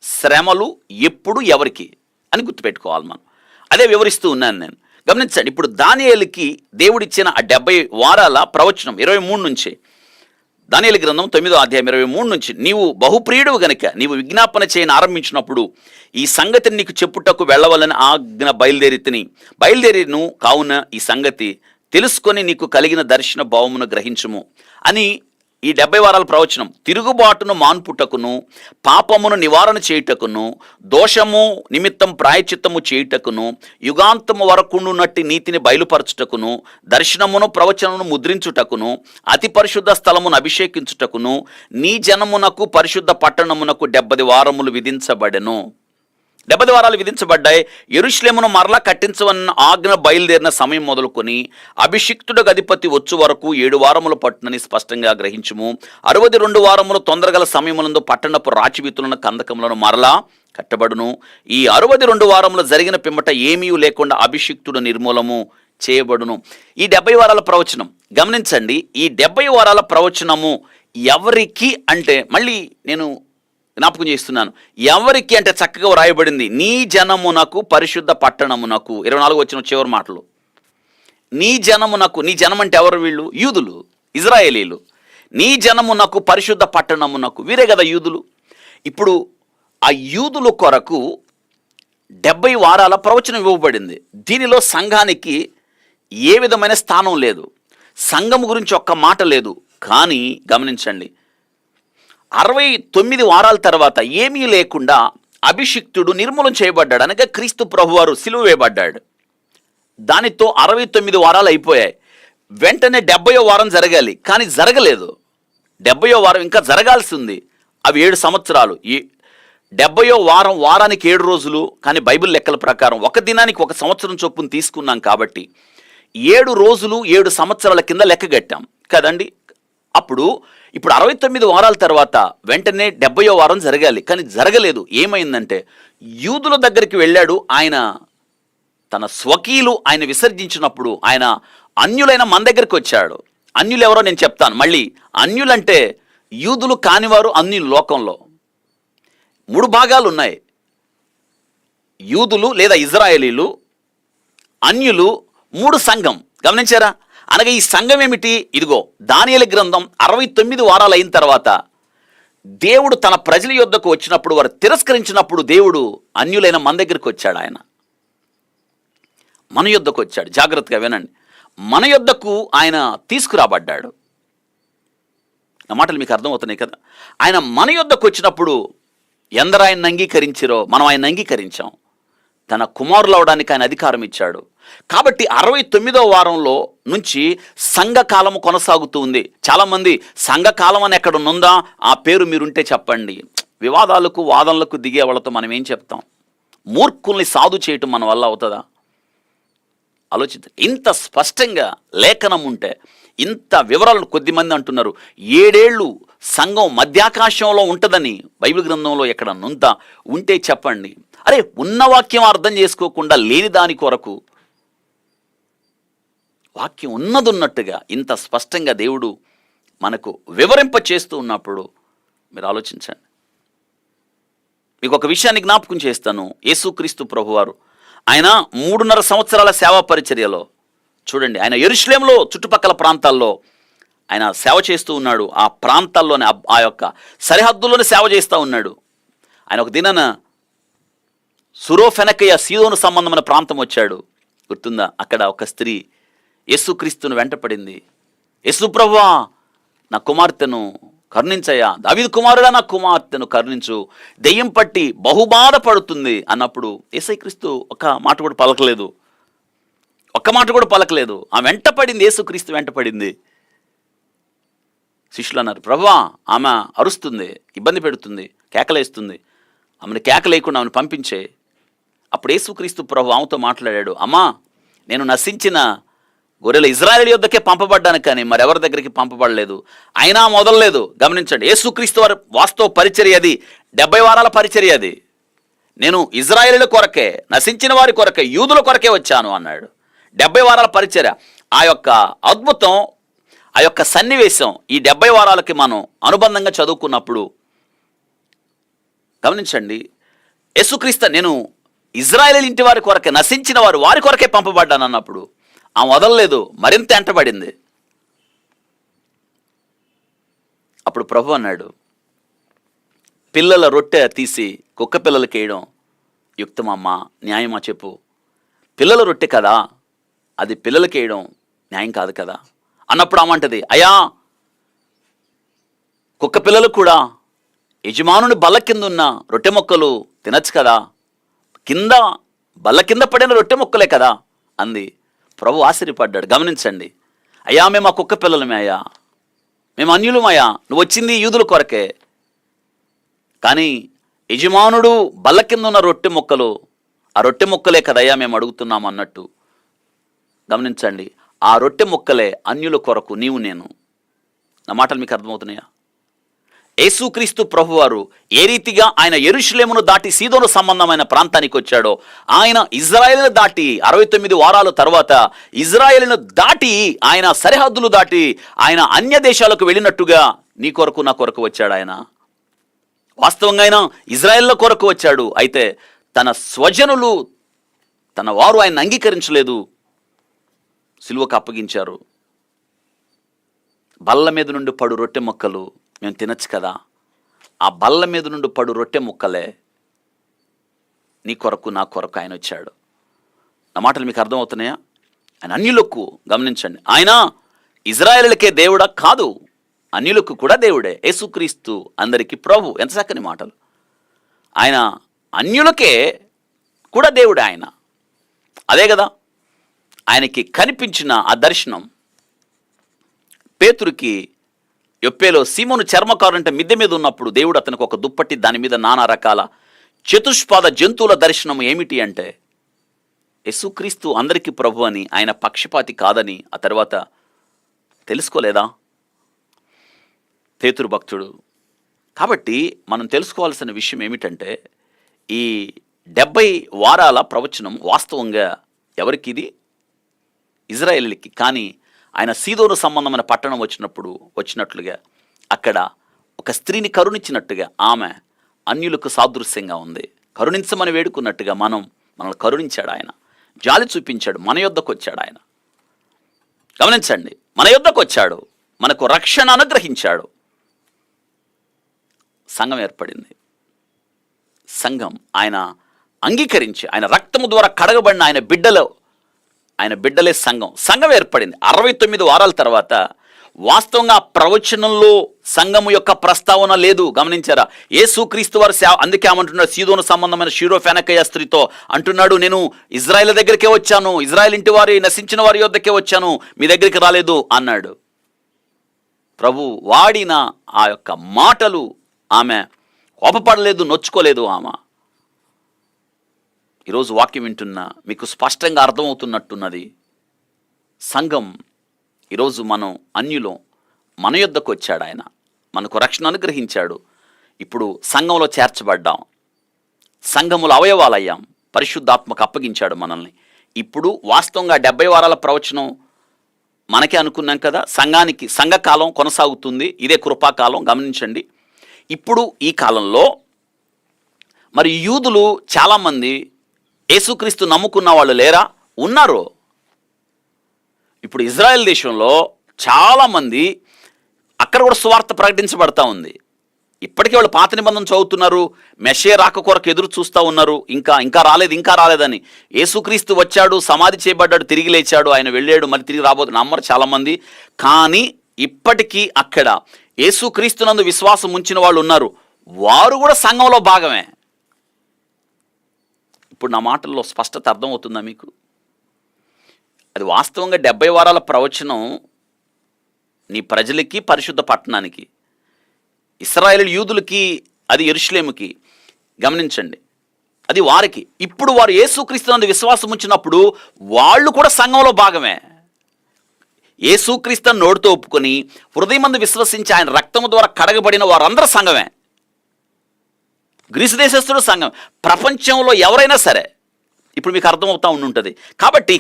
శ్రమలు ఎప్పుడు ఎవరికి అని గుర్తుపెట్టుకోవాలి మనం. అదే వివరిస్తూ ఉన్నాను నేను. గమనించండి, ఇప్పుడు దానియేలుకి దేవుడిచ్చిన ఆ 70 వారాల ప్రవచనం 23 నుంచి, దానియేలు గ్రంథం 9వ అధ్యాయం 23 నుంచి, నీవు బహుప్రియుడు గనుక నీవు విజ్ఞాపన చేయని ఆరంభించినప్పుడు ఈ సంగతిని నీకు చెప్పుటకు వెళ్ళవలని ఆజ్ఞ బయలుదేరిను కావున ఈ సంగతి తెలుసుకొని నీకు కలిగిన దర్శన భావమును గ్రహించుము అని ఈ 70 వారాల ప్రవచనం తిరుగుబాటును మాన్పుటకును, పాపమును నివారణ చేయుటకును, దోషము నిమిత్తం ప్రాయచిత్తము చేయుటకును, యుగాంతము వరకుండునట్టి నీతిని బయలుపరచుటకును, దర్శనమును ప్రవచనమును ముద్రించుటకును, అతి పరిశుద్ధ స్థలమును అభిషేకించుటకును, నీ జనమునకు పరిశుద్ధ పట్టణమునకు 70 వారములు విధించబడెను. 70 వారాలు విధించబడ్డాయి. యెరూషలేమును మరలా కట్టించవన్న ఆజ్ఞ బయలుదేరిన సమయం మొదలుకొని అభిషిక్తుడు అధిపతి వచ్చు వరకు 7 వారములు పట్టునని స్పష్టంగా గ్రహించుము. 62 వారములు తొందరగల సమయములందు పట్టణపు రాచివీతులను కందకములను మరలా కట్టబడును. ఈ 62 వారములు జరిగిన పిమ్మట ఏమీ లేకుండా అభిషిక్తుడు నిర్మూలము చేయబడును. ఈ 70 వారాల ప్రవచనం గమనించండి. ఈ 70 వారాల ప్రవచనము ఎవరికి అంటే, మళ్ళీ నేను జ్ఞాపకం చేస్తున్నాను, ఎవరికి అంటే చక్కగా వ్రాయబడింది, నీ జనమునకు పరిశుద్ధ పట్టణమునకు. 24 వచ్చిన చివరి మాటలు, నీ జనమునకు. నీ జనం అంటే ఎవరు? వీళ్ళు యూదులు, ఇజ్రాయేలీలు. నీ జనమునకు పరిశుద్ధ పట్టణమునకు, వీరే కదా యూదులు. ఇప్పుడు ఆ యూదుల కొరకు 70 వారాల ప్రవచనం ఇవ్వబడింది. దీనిలో సంఘానికి ఏ విధమైన స్థానం లేదు, సంఘము గురించి ఒక్క మాట లేదు. కానీ గమనించండి, 69 వారాల తర్వాత ఏమీ లేకుండా అభిషిక్తుడు నిర్మూలన చేయబడ్డాడు, అనగా క్రీస్తు ప్రభువారు సిలువ వేయబడ్డాడు. దానితో 69 వారాలు అయిపోయాయి. వెంటనే 70వ వారం జరగాలి, కానీ జరగలేదు. 70వ వారం ఇంకా జరగాల్సి ఉంది. అవి 7 సంవత్సరాలు. 70వ వారం వారానికి 7 రోజులు, కానీ బైబిల్ లెక్కల ప్రకారం ఒక దినానికి 1 సంవత్సరం చొప్పున తీసుకున్నాం కాబట్టి 7 రోజులు 7 సంవత్సరాల కింద లెక్కగట్టాం కదండి. ఇప్పుడు 69 వారాల తర్వాత వెంటనే 70వ వారం జరగాలి, కానీ జరగలేదు. ఏమైందంటే, యూదుల దగ్గరికి వెళ్ళాడు ఆయన. తన స్వకీయులు ఆయన విసర్జించినప్పుడు ఆయన అన్యులైన మన దగ్గరికి వచ్చాడు. అన్యులు ఎవరో నేను చెప్తాను మళ్ళీ. అన్యులంటే యూదులు కానివారు అన్యులు. లోకంలో 3 భాగాలు ఉన్నాయి, యూదులు లేదా ఇజ్రాయేలీలు, అన్యులు, 3 సంఘం. గమనించారా? అనగా ఈ సంఘం ఏమిటి? ఇదిగో దానియేలు గ్రంథం 69 వారాలు అయిన తర్వాత దేవుడు తన ప్రజల యొద్దకు వచ్చినప్పుడు, వారు తిరస్కరించినప్పుడు దేవుడు అన్యులైన మన దగ్గరికి వచ్చాడు. ఆయన మన యొద్దకు వచ్చాడు. జాగ్రత్తగా వినండి, మన యొద్దకు ఆయన తీసుకురాబడ్డాడు. నా మాటలు మీకు అర్థమవుతున్నాయి కదా. ఆయన మన యొద్దకు వచ్చినప్పుడు ఎందరు ఆయన్ని అంగీకరించారో మనం ఆయన అంగీకరించాం. తన కుమారులు అవడానికి ఆయన అధికారం ఇచ్చాడు. కాబట్టి 69వ వారంలో నుంచి సంఘకాలము కొనసాగుతూ ఉంది. చాలామంది సంఘకాలం అని ఎక్కడ ఉందా, ఆ పేరు మీరుంటే చెప్పండి. వివాదాలకు వాదనలకు దిగే వాళ్ళతో మనం ఏం చెప్తాం? మూర్ఖుల్ని సాధు చేయటం మన వల్ల అవుతుందా? ఆలోచించండి. ఇంత స్పష్టంగా లేఖనం ఉంటే, ఇంత వివరాలను కొద్దిమంది అంటున్నారు 7 ఏళ్ళు సంఘం మధ్యాకాశంలో ఉంటుందని బైబిల్ గ్రంథంలో ఎక్కడ ఉంటే చెప్పండి. అరే, ఉన్న వాక్యం అర్థం చేసుకోకుండా లేని దాని కొరకు వాక్యం ఉన్నదున్నట్టుగా ఇంత స్పష్టంగా దేవుడు మనకు వివరింప చేస్తూ ఉన్నప్పుడు మీరు ఆలోచించండి. మీకు ఒక విషయాన్ని జ్ఞాపకం చేస్తాను. యేసుక్రీస్తు ప్రభువారు ఆయన 3.5 సంవత్సరాల సేవా పరిచర్యలో చూడండి, ఆయన యెరూషలేములో చుట్టుపక్కల ప్రాంతాల్లో ఆయన సేవ చేస్తూ ఉన్నాడు. ఆ ప్రాంతాల్లోనే ఆ యొక్క సరిహద్దుల్లోనే సేవ చేస్తూ ఉన్నాడు. ఆయన ఒక దినాన సురోఫెనకయ సీదోను సంబంధమైన ప్రాంతం వచ్చాడు. గుర్తుందా? అక్కడ ఒక స్త్రీ యేసుక్రీస్తును వెంటపడింది. యేసు ప్రభువా, నా కుమార్తెను కరుణించయ్యా, దావీదు కుమారుడా నా కుమార్తెను కరుణించు, దెయ్యం పట్టి బహుబాధపడుతుంది అన్నప్పుడు యేసుక్రీస్తు ఒక్క మాట కూడా పలకలేదు. ఆ వెంటపడింది, యేసుక్రీస్తు వెంటపడింది. శిష్యులు అన్నారు, ప్రభువా ఆమె అరుస్తుంది, ఇబ్బంది పెడుతుంది, కేకలేస్తుంది, ఆమెను కేకలేయకుండా ఆమెను పంపించే. అప్పుడు యేసుక్రీస్తు ప్రభు ఆమెతో మాట్లాడాడు, అమ్మా, నేను నశించిన గొర్రెల ఇజ్రాయేల్ యొద్దకే పంపబడ్డాను, కానీ మరెవరి దగ్గరికి పంపబడలేదు, అయినా మొదలలేదు. గమనించండి, యేసుక్రీస్తు వారి వాస్తవ పరిచర్య అది, 70 వారాల పరిచర్య అది. నేను ఇజ్రాయేలీల కొరకే, నశించిన వారి కొరకే, యూదుల కొరకే వచ్చాను అన్నాడు. 70 వారాల పరిచర్య. ఆ యొక్క అద్భుతం, ఆ యొక్క సన్నివేశం ఈ 70 వారాలకి మనం అనుబంధంగా చదువుకున్నప్పుడు గమనించండి, యేసుక్రీస్తు నేను ఇజ్రాయేల్ ఇంటి వారి కొరకే, నశించిన వారి కొరకే పంపబడ్డాను అన్నప్పుడు ఆమె వదలలేదు, మరింత ఎంటబడింది. అప్పుడు ప్రభు అన్నాడు, పిల్లల రొట్టె తీసి కుక్క పిల్లలకి వేయడం యుక్తమమ్మా, న్యాయమా చెప్పు? పిల్లల రొట్టె కదా, అది పిల్లలకి వేయడం న్యాయం కాదు కదా అన్నప్పుడు ఆమంటది, అయ్యా కుక్క పిల్లలు కూడా యజమానుని బల్ల కింద ఉన్న రొట్టె మొక్కలు తినచ్చు కదా, కింద బల్ల కింద పడిన రొట్టె మొక్కలే కదా అంది. ప్రభు ఆశ్చర్యపడ్డాడు. గమనించండి, అయ్యా మేము ఆ కుక్క పిల్లలమే అయ్యా, మేము అన్యులమయ్యా, నువ్వు వచ్చింది యూదుల కొరకే, కానీ యజమానుడు బల్ల కింద ఉన్న రొట్టె మొక్కలు, ఆ రొట్టె మొక్కలే కదయ్యా మేము అడుగుతున్నాం అన్నట్టు. గమనించండి, ఆ రొట్టె మొక్కలే అన్యుల కొరకు నీవు నేను. నా మాటలు మీకు అర్థమవుతున్నాయా? యేసుక్రీస్తు ప్రభువారు ఏ రీతిగా ఆయన యెరూషలేమును దాటి సీదోను సంబంధమైన ప్రాంతానికి వచ్చాడో, ఆయన ఇజ్రాయేలును దాటి 69 వారాల తర్వాత ఇజ్రాయేలును దాటి ఆయన సరిహద్దులు దాటి ఆయన అన్య దేశాలకు వెళ్ళినట్టుగా నీ కొరకు నా కొరకు వచ్చాడు. ఆయన వాస్తవంగా ఆయన ఇజ్రాయేళ్ల కొరకు వచ్చాడు. అయితే తన స్వజనులు, తన వారు ఆయన అంగీకరించలేదు, సిలువకు అప్పగించారు. బల్ల మీద నుండి పడు రొట్టె మొక్కలు మేము తినచ్చు కదా, ఆ బల్ల మీద నుండి పడు రొట్టె ముక్కలే నీ కొరకు నా కొరకు ఆయన వచ్చాడు. నా మాటలు మీకు అర్థమవుతున్నాయా? ఆయన అన్యులకు, గమనించండి, ఆయన ఇజ్రాయేలులకే దేవుడా కాదు, అన్యులకు కూడా దేవుడే. యేసుక్రీస్తు అందరికీ ప్రభు. ఎంత చక్కని మాటలు! ఆయన అన్యులకే కూడా దేవుడే. ఆయన అదే కదా, ఆయనకి కనిపించిన ఆ దర్శనం పేతురుకి యొప్పేలో సీమోను చర్మకారుంటే మిద్దె మీద ఉన్నప్పుడు దేవుడు అతనికి ఒక దుప్పటి, దాని మీద నానా రకాల చతుష్పాద జంతువుల దర్శనం ఏమిటి అంటే యేసుక్రీస్తు అందరికీ ప్రభు అని, ఆయన పక్షపాతి కాదని ఆ తర్వాత తెలుసుకోలేదా పేతురు భక్తుడు? కాబట్టి మనం తెలుసుకోవాల్సిన విషయం ఏమిటంటే ఈ 70 వారాల ప్రవచనం వాస్తవంగా ఎవరికి? ఇది ఇజ్రాయేలీకి. కానీ ఆయన సీదోను సంబంధమైన పట్టణం వచ్చినట్లుగా అక్కడ ఒక స్త్రీని కరుణించినట్టుగా ఆమె అన్యులకు సాదృశ్యంగా ఉంది. కరుణించమని వేడుకున్నట్టుగా మనల్ని కరుణించాడు. ఆయన జాలి చూపించాడు, మన యొద్దకు వచ్చాడు. ఆయన గమనించండి, మన యొద్దకు వచ్చాడు, మనకు రక్షణ అనుగ్రహించాడు. సంఘం ఏర్పడింది. సంఘం ఆయన అంగీకరించి ఆయన రక్తము ద్వారా కడగబడిన ఆయన బిడ్డలే సంఘం ఏర్పడింది. 69 వారాల తర్వాత వాస్తవంగా ప్రవచనంలో సంఘము యొక్క ప్రస్తావన లేదు. గమనించారా? యేసుక్రీస్తు వారు అందుకే ఏమంటున్నాడు, సీదోను సంబంధమైన షీరో ఫెనకయ్య స్త్రీతో అంటున్నాడు, నేను ఇజ్రాయేల్ దగ్గరికే వచ్చాను, ఇజ్రాయేల్ ఇంటి వారి నశించిన వారి యొద్దకే వచ్చాను, మీ దగ్గరికి రాలేదు అన్నాడు. ప్రభు వాడిన ఆ యొక్క మాటలు ఆమె కోపపడలేదు, నొచ్చుకోలేదు. ఆమె ఈరోజు వాక్యం వింటున్నా మీకు స్పష్టంగా అర్థమవుతున్నట్టున్నది. సంఘం ఈరోజు మనం అన్యులం, మన యొద్దకు వచ్చాడు. ఆయన మనకు రక్షణ అనుగ్రహించాడు. ఇప్పుడు సంఘంలో చేర్చబడ్డాం, సంఘముల అవయవాలయ్యాం, పరిశుద్ధాత్మకు అప్పగించాడు మనల్ని. ఇప్పుడు వాస్తవంగా 70 వారాల ప్రవచనం మనకే అనుకున్నాం కదా, సంఘకాలం కొనసాగుతుంది. ఇదే కృపాకాలం. గమనించండి, ఇప్పుడు ఈ కాలంలో మరి యూదులు చాలామంది యేసుక్రీస్తు నమ్ముకున్న వాళ్ళు లేరా? ఉన్నారు. ఇప్పుడు ఇజ్రాయెల్ దేశంలో చాలామంది అక్కడ కూడా సువార్త ప్రకటించబడతా ఉంది. ఇప్పటికీ వాళ్ళు పాత నిబంధన చదువుతున్నారు, మెషియా రాక కొరకు ఎదురు చూస్తూ ఉన్నారు. ఇంకా రాలేదని. యేసుక్రీస్తు వచ్చాడు, సమాధి చేయబడ్డాడు, తిరిగి లేచాడు, ఆయన వెళ్ళాడు, మరి తిరిగి రాబోతు నమ్మరు చాలామంది. కానీ ఇప్పటికీ అక్కడ యేసుక్రీస్తునందు విశ్వాసం ఉంచిన వాళ్ళు ఉన్నారు. వారు కూడా సంఘంలో భాగమే. ఇప్పుడు నా మాటల్లో స్పష్టత అర్థమవుతుందా మీకు? అది వాస్తవంగా 70 వారాల ప్రవచనం నీ ప్రజలకి, పరిశుద్ధ పట్టణానికి, ఇశ్రాయేలు యూదులకి, అది యెరూషలేముకి. గమనించండి, అది వారికి. ఇప్పుడు వారు యేసుక్రీస్తునందు విశ్వాసం ఉంచినప్పుడు వాళ్ళు కూడా సంఘంలో భాగమే. యేసుక్రీస్తును నోటితో ఒప్పుకొని హృదయమందు విశ్వసించి ఆయన రక్తము ద్వారా కడగబడిన వారందరూ సంఘమే. గ్రీసు దేశస్థుడు సంఘం, ప్రపంచంలో ఎవరైనా సరే. ఇప్పుడు మీకు అర్థమవుతూ ఉంటుంది. కాబట్టి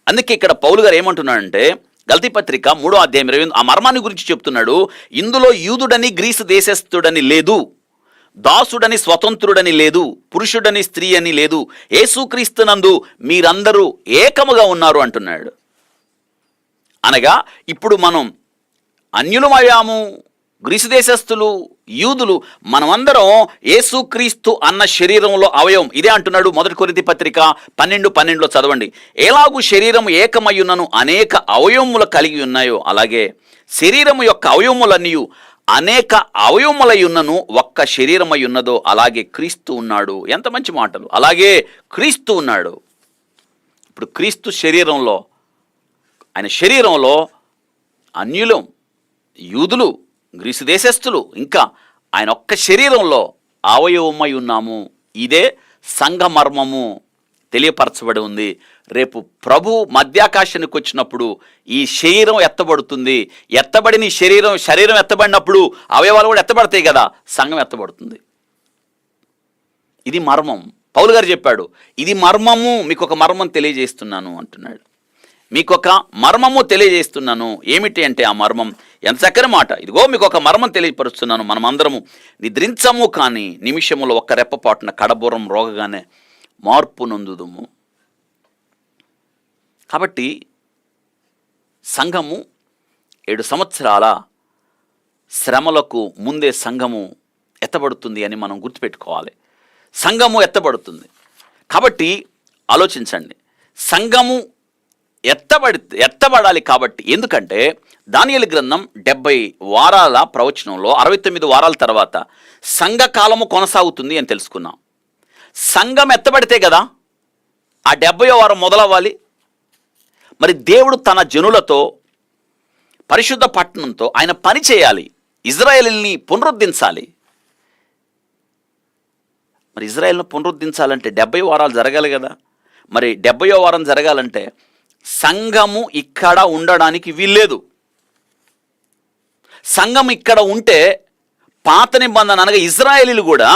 అందుకే ఇక్కడ పౌలు గారు ఏమంటున్నాడంటే, గలతీ పత్రిక 3:28 ఆ మర్మాన్ని గురించి చెప్తున్నాడు. ఇందులో యూదుడని గ్రీసు దేశస్థుడని లేదు, దాసుడని స్వతంత్రుడని లేదు, పురుషుడని స్త్రీ అని లేదు, యేసుక్రీస్తునందు మీరందరూ ఏకముగా ఉన్నారు అంటున్నాడు. అనగా ఇప్పుడు మనం అన్యులమయ్యాము, గ్రీసు దేశస్థులు, యూదులు, మనమందరం యేసుక్రీస్తు అన్న శరీరంలో అవయవం. ఇదే అంటున్నాడు 1 కొరింథీ పత్రిక 12:12 చదవండి. ఎలాగూ శరీరం ఏకమయ్యున్నను అనేక అవయవములు కలిగి ఉన్నాయో అలాగే శరీరము యొక్క అవయవములన్నీ అనేక అవయవములై ఉన్నను ఒక్క శరీరమై ఉన్నదో అలాగే క్రీస్తు ఉన్నాడు. ఎంత మంచి మాటలు! అలాగే క్రీస్తు ఉన్నాడు. ఇప్పుడు క్రీస్తు శరీరంలో, ఆయన శరీరంలో అన్యులం, యూదులు, గ్రీసు దేశస్థులు, ఇంకా ఆయన ఒక్క శరీరంలో అవయవమై ఉన్నాము. ఇదే సంఘమర్మము తెలియపరచబడి ఉంది. రేపు ప్రభు మధ్యాకాశానికి వచ్చినప్పుడు ఈ శరీరం ఎత్తబడుతుంది. ఎత్తబడిన ఈ శరీరం ఎత్తబడినప్పుడు అవయవాలు కూడా ఎత్తబడతాయి కదా, సంఘం ఎత్తబడుతుంది. ఇది మర్మం. పౌలు గారు చెప్పాడు, ఇది మర్మము, మీకు ఒక మర్మం తెలియజేస్తున్నాను అంటున్నాడు. మీకు ఒక మర్మము తెలియజేస్తున్నాను. ఏమిటి అంటే ఆ మర్మం ఎంత చక్కని మాట. ఇదిగో మీకు ఒక మర్మం తెలియపరుస్తున్నాను, మనమందరము నిద్రించము కానీ నిమిషములో ఒక్క రెప్పపాటున కడబూరం రోగగానే మార్పు నొందుదుము. కాబట్టి సంఘము 7 సంవత్సరాల శ్రమలకు ముందే సంఘము ఎత్తబడుతుంది అని మనం గుర్తుపెట్టుకోవాలి. సంఘము ఎత్తబడుతుంది. కాబట్టి ఆలోచించండి, సంఘము ఎత్తబడాలి. కాబట్టి ఎందుకంటే దానియేలు గ్రంథం 70 వారాల ప్రవచనంలో 69 వారాల తర్వాత సంఘకాలము కొనసాగుతుంది అని తెలుసుకున్నాం. సంఘం ఎత్తబడితే కదా ఆ 70వ వారం మొదలవ్వాలి. మరి దేవుడు తన జనులతో, పరిశుద్ధ పట్టణంతో ఆయన పని చేయాలి, ఇజ్రాయేలుని పునరుద్ధరించాలి. మరి ఇజ్రాయేల్ను పునరుద్ధరించాలంటే 70 వారాలు జరగాలి కదా. మరి 70వ వారం జరగాలంటే సంఘము ఇక్కడ ఉండడానికి వీల్లేదు. సంఘం ఇక్కడ ఉంటే పాత నిబంధన అనగా ఇజ్రాయేలీలు కూడా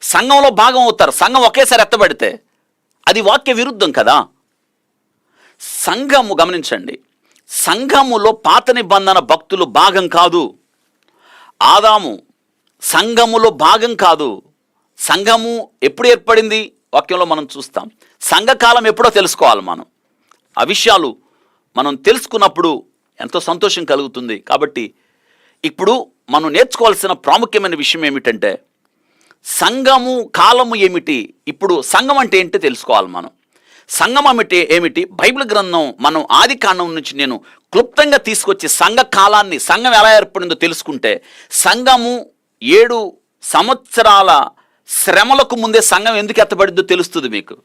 సంఘంలో భాగం అవుతారు. సంఘం ఒకేసారి ఎత్తబడితే అది వాక్య విరుద్ధం కదా. సంఘము, గమనించండి, సంఘములో పాత నిబంధన భక్తులు భాగం కాదు. ఆదాము సంఘములో భాగం కాదు. సంఘము ఎప్పుడు ఏర్పడింది వాక్యంలో మనం చూస్తాం. సంఘకాలం ఎప్పుడో తెలుసుకోవాలి మనం. ఆ విషయాలు మనం తెలుసుకున్నప్పుడు ఎంతో సంతోషం కలుగుతుంది. కాబట్టి ఇప్పుడు మనం నేర్చుకోవాల్సిన ప్రాముఖ్యమైన విషయం ఏమిటంటే సంఘము కాలము ఏమిటి, ఇప్పుడు సంఘం అంటే ఏంటో తెలుసుకోవాలి మనం. సంఘం ఏమిటి బైబిల్ గ్రంథం మనం ఆది కాండం నుంచి నేను క్లుప్తంగా తీసుకొచ్చి సంఘ కాలాన్ని, సంఘం ఎలా ఏర్పడిందో తెలుసుకుంటే సంఘము 7 సంవత్సరాల శ్రమలకు ముందే సంఘం ఎందుకు ఎత్తబడిందో తెలుస్తుంది. మీకు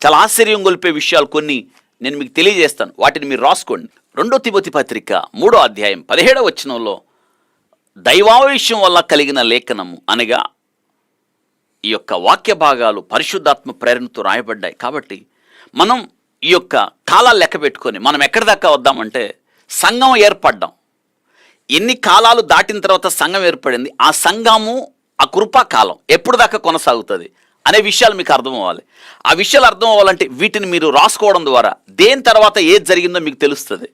చాలా ఆశ్చర్యం గొలిపే విషయాలు కొన్ని నేను మీకు తెలియజేస్తాను. వాటిని మీరు రాసుకోండి. 2 తిమోతి పత్రిక 3వ అధ్యాయం 17వ వచనంలో దైవావేశం వల్ల కలిగిన లేఖనము అనగా ఈ యొక్క వాక్య భాగాలు పరిశుద్ధాత్మ ప్రేరణతో రాయబడ్డాయి. కాబట్టి మనం ఈ యొక్క కాలాలు లెక్క పెట్టుకొని మనం ఎక్కడి దాకా వద్దామంటే సంఘం ఏర్పడ్డాం. ఎన్ని కాలాలు దాటిన తర్వాత సంఘం ఏర్పడింది, ఆ సంఘము, ఆ కృపాకాలం ఎప్పుడు దాకా కొనసాగుతుంది అనే విషయాలు మీకు అర్థం అవ్వాలి. ఆ విషయాలు అర్థం అవ్వాలంటే వీటిని మీరు రాసుకోవడం ద్వారా దేని తర్వాత ఏది జరిగిందో మీకు తెలుస్తుంది.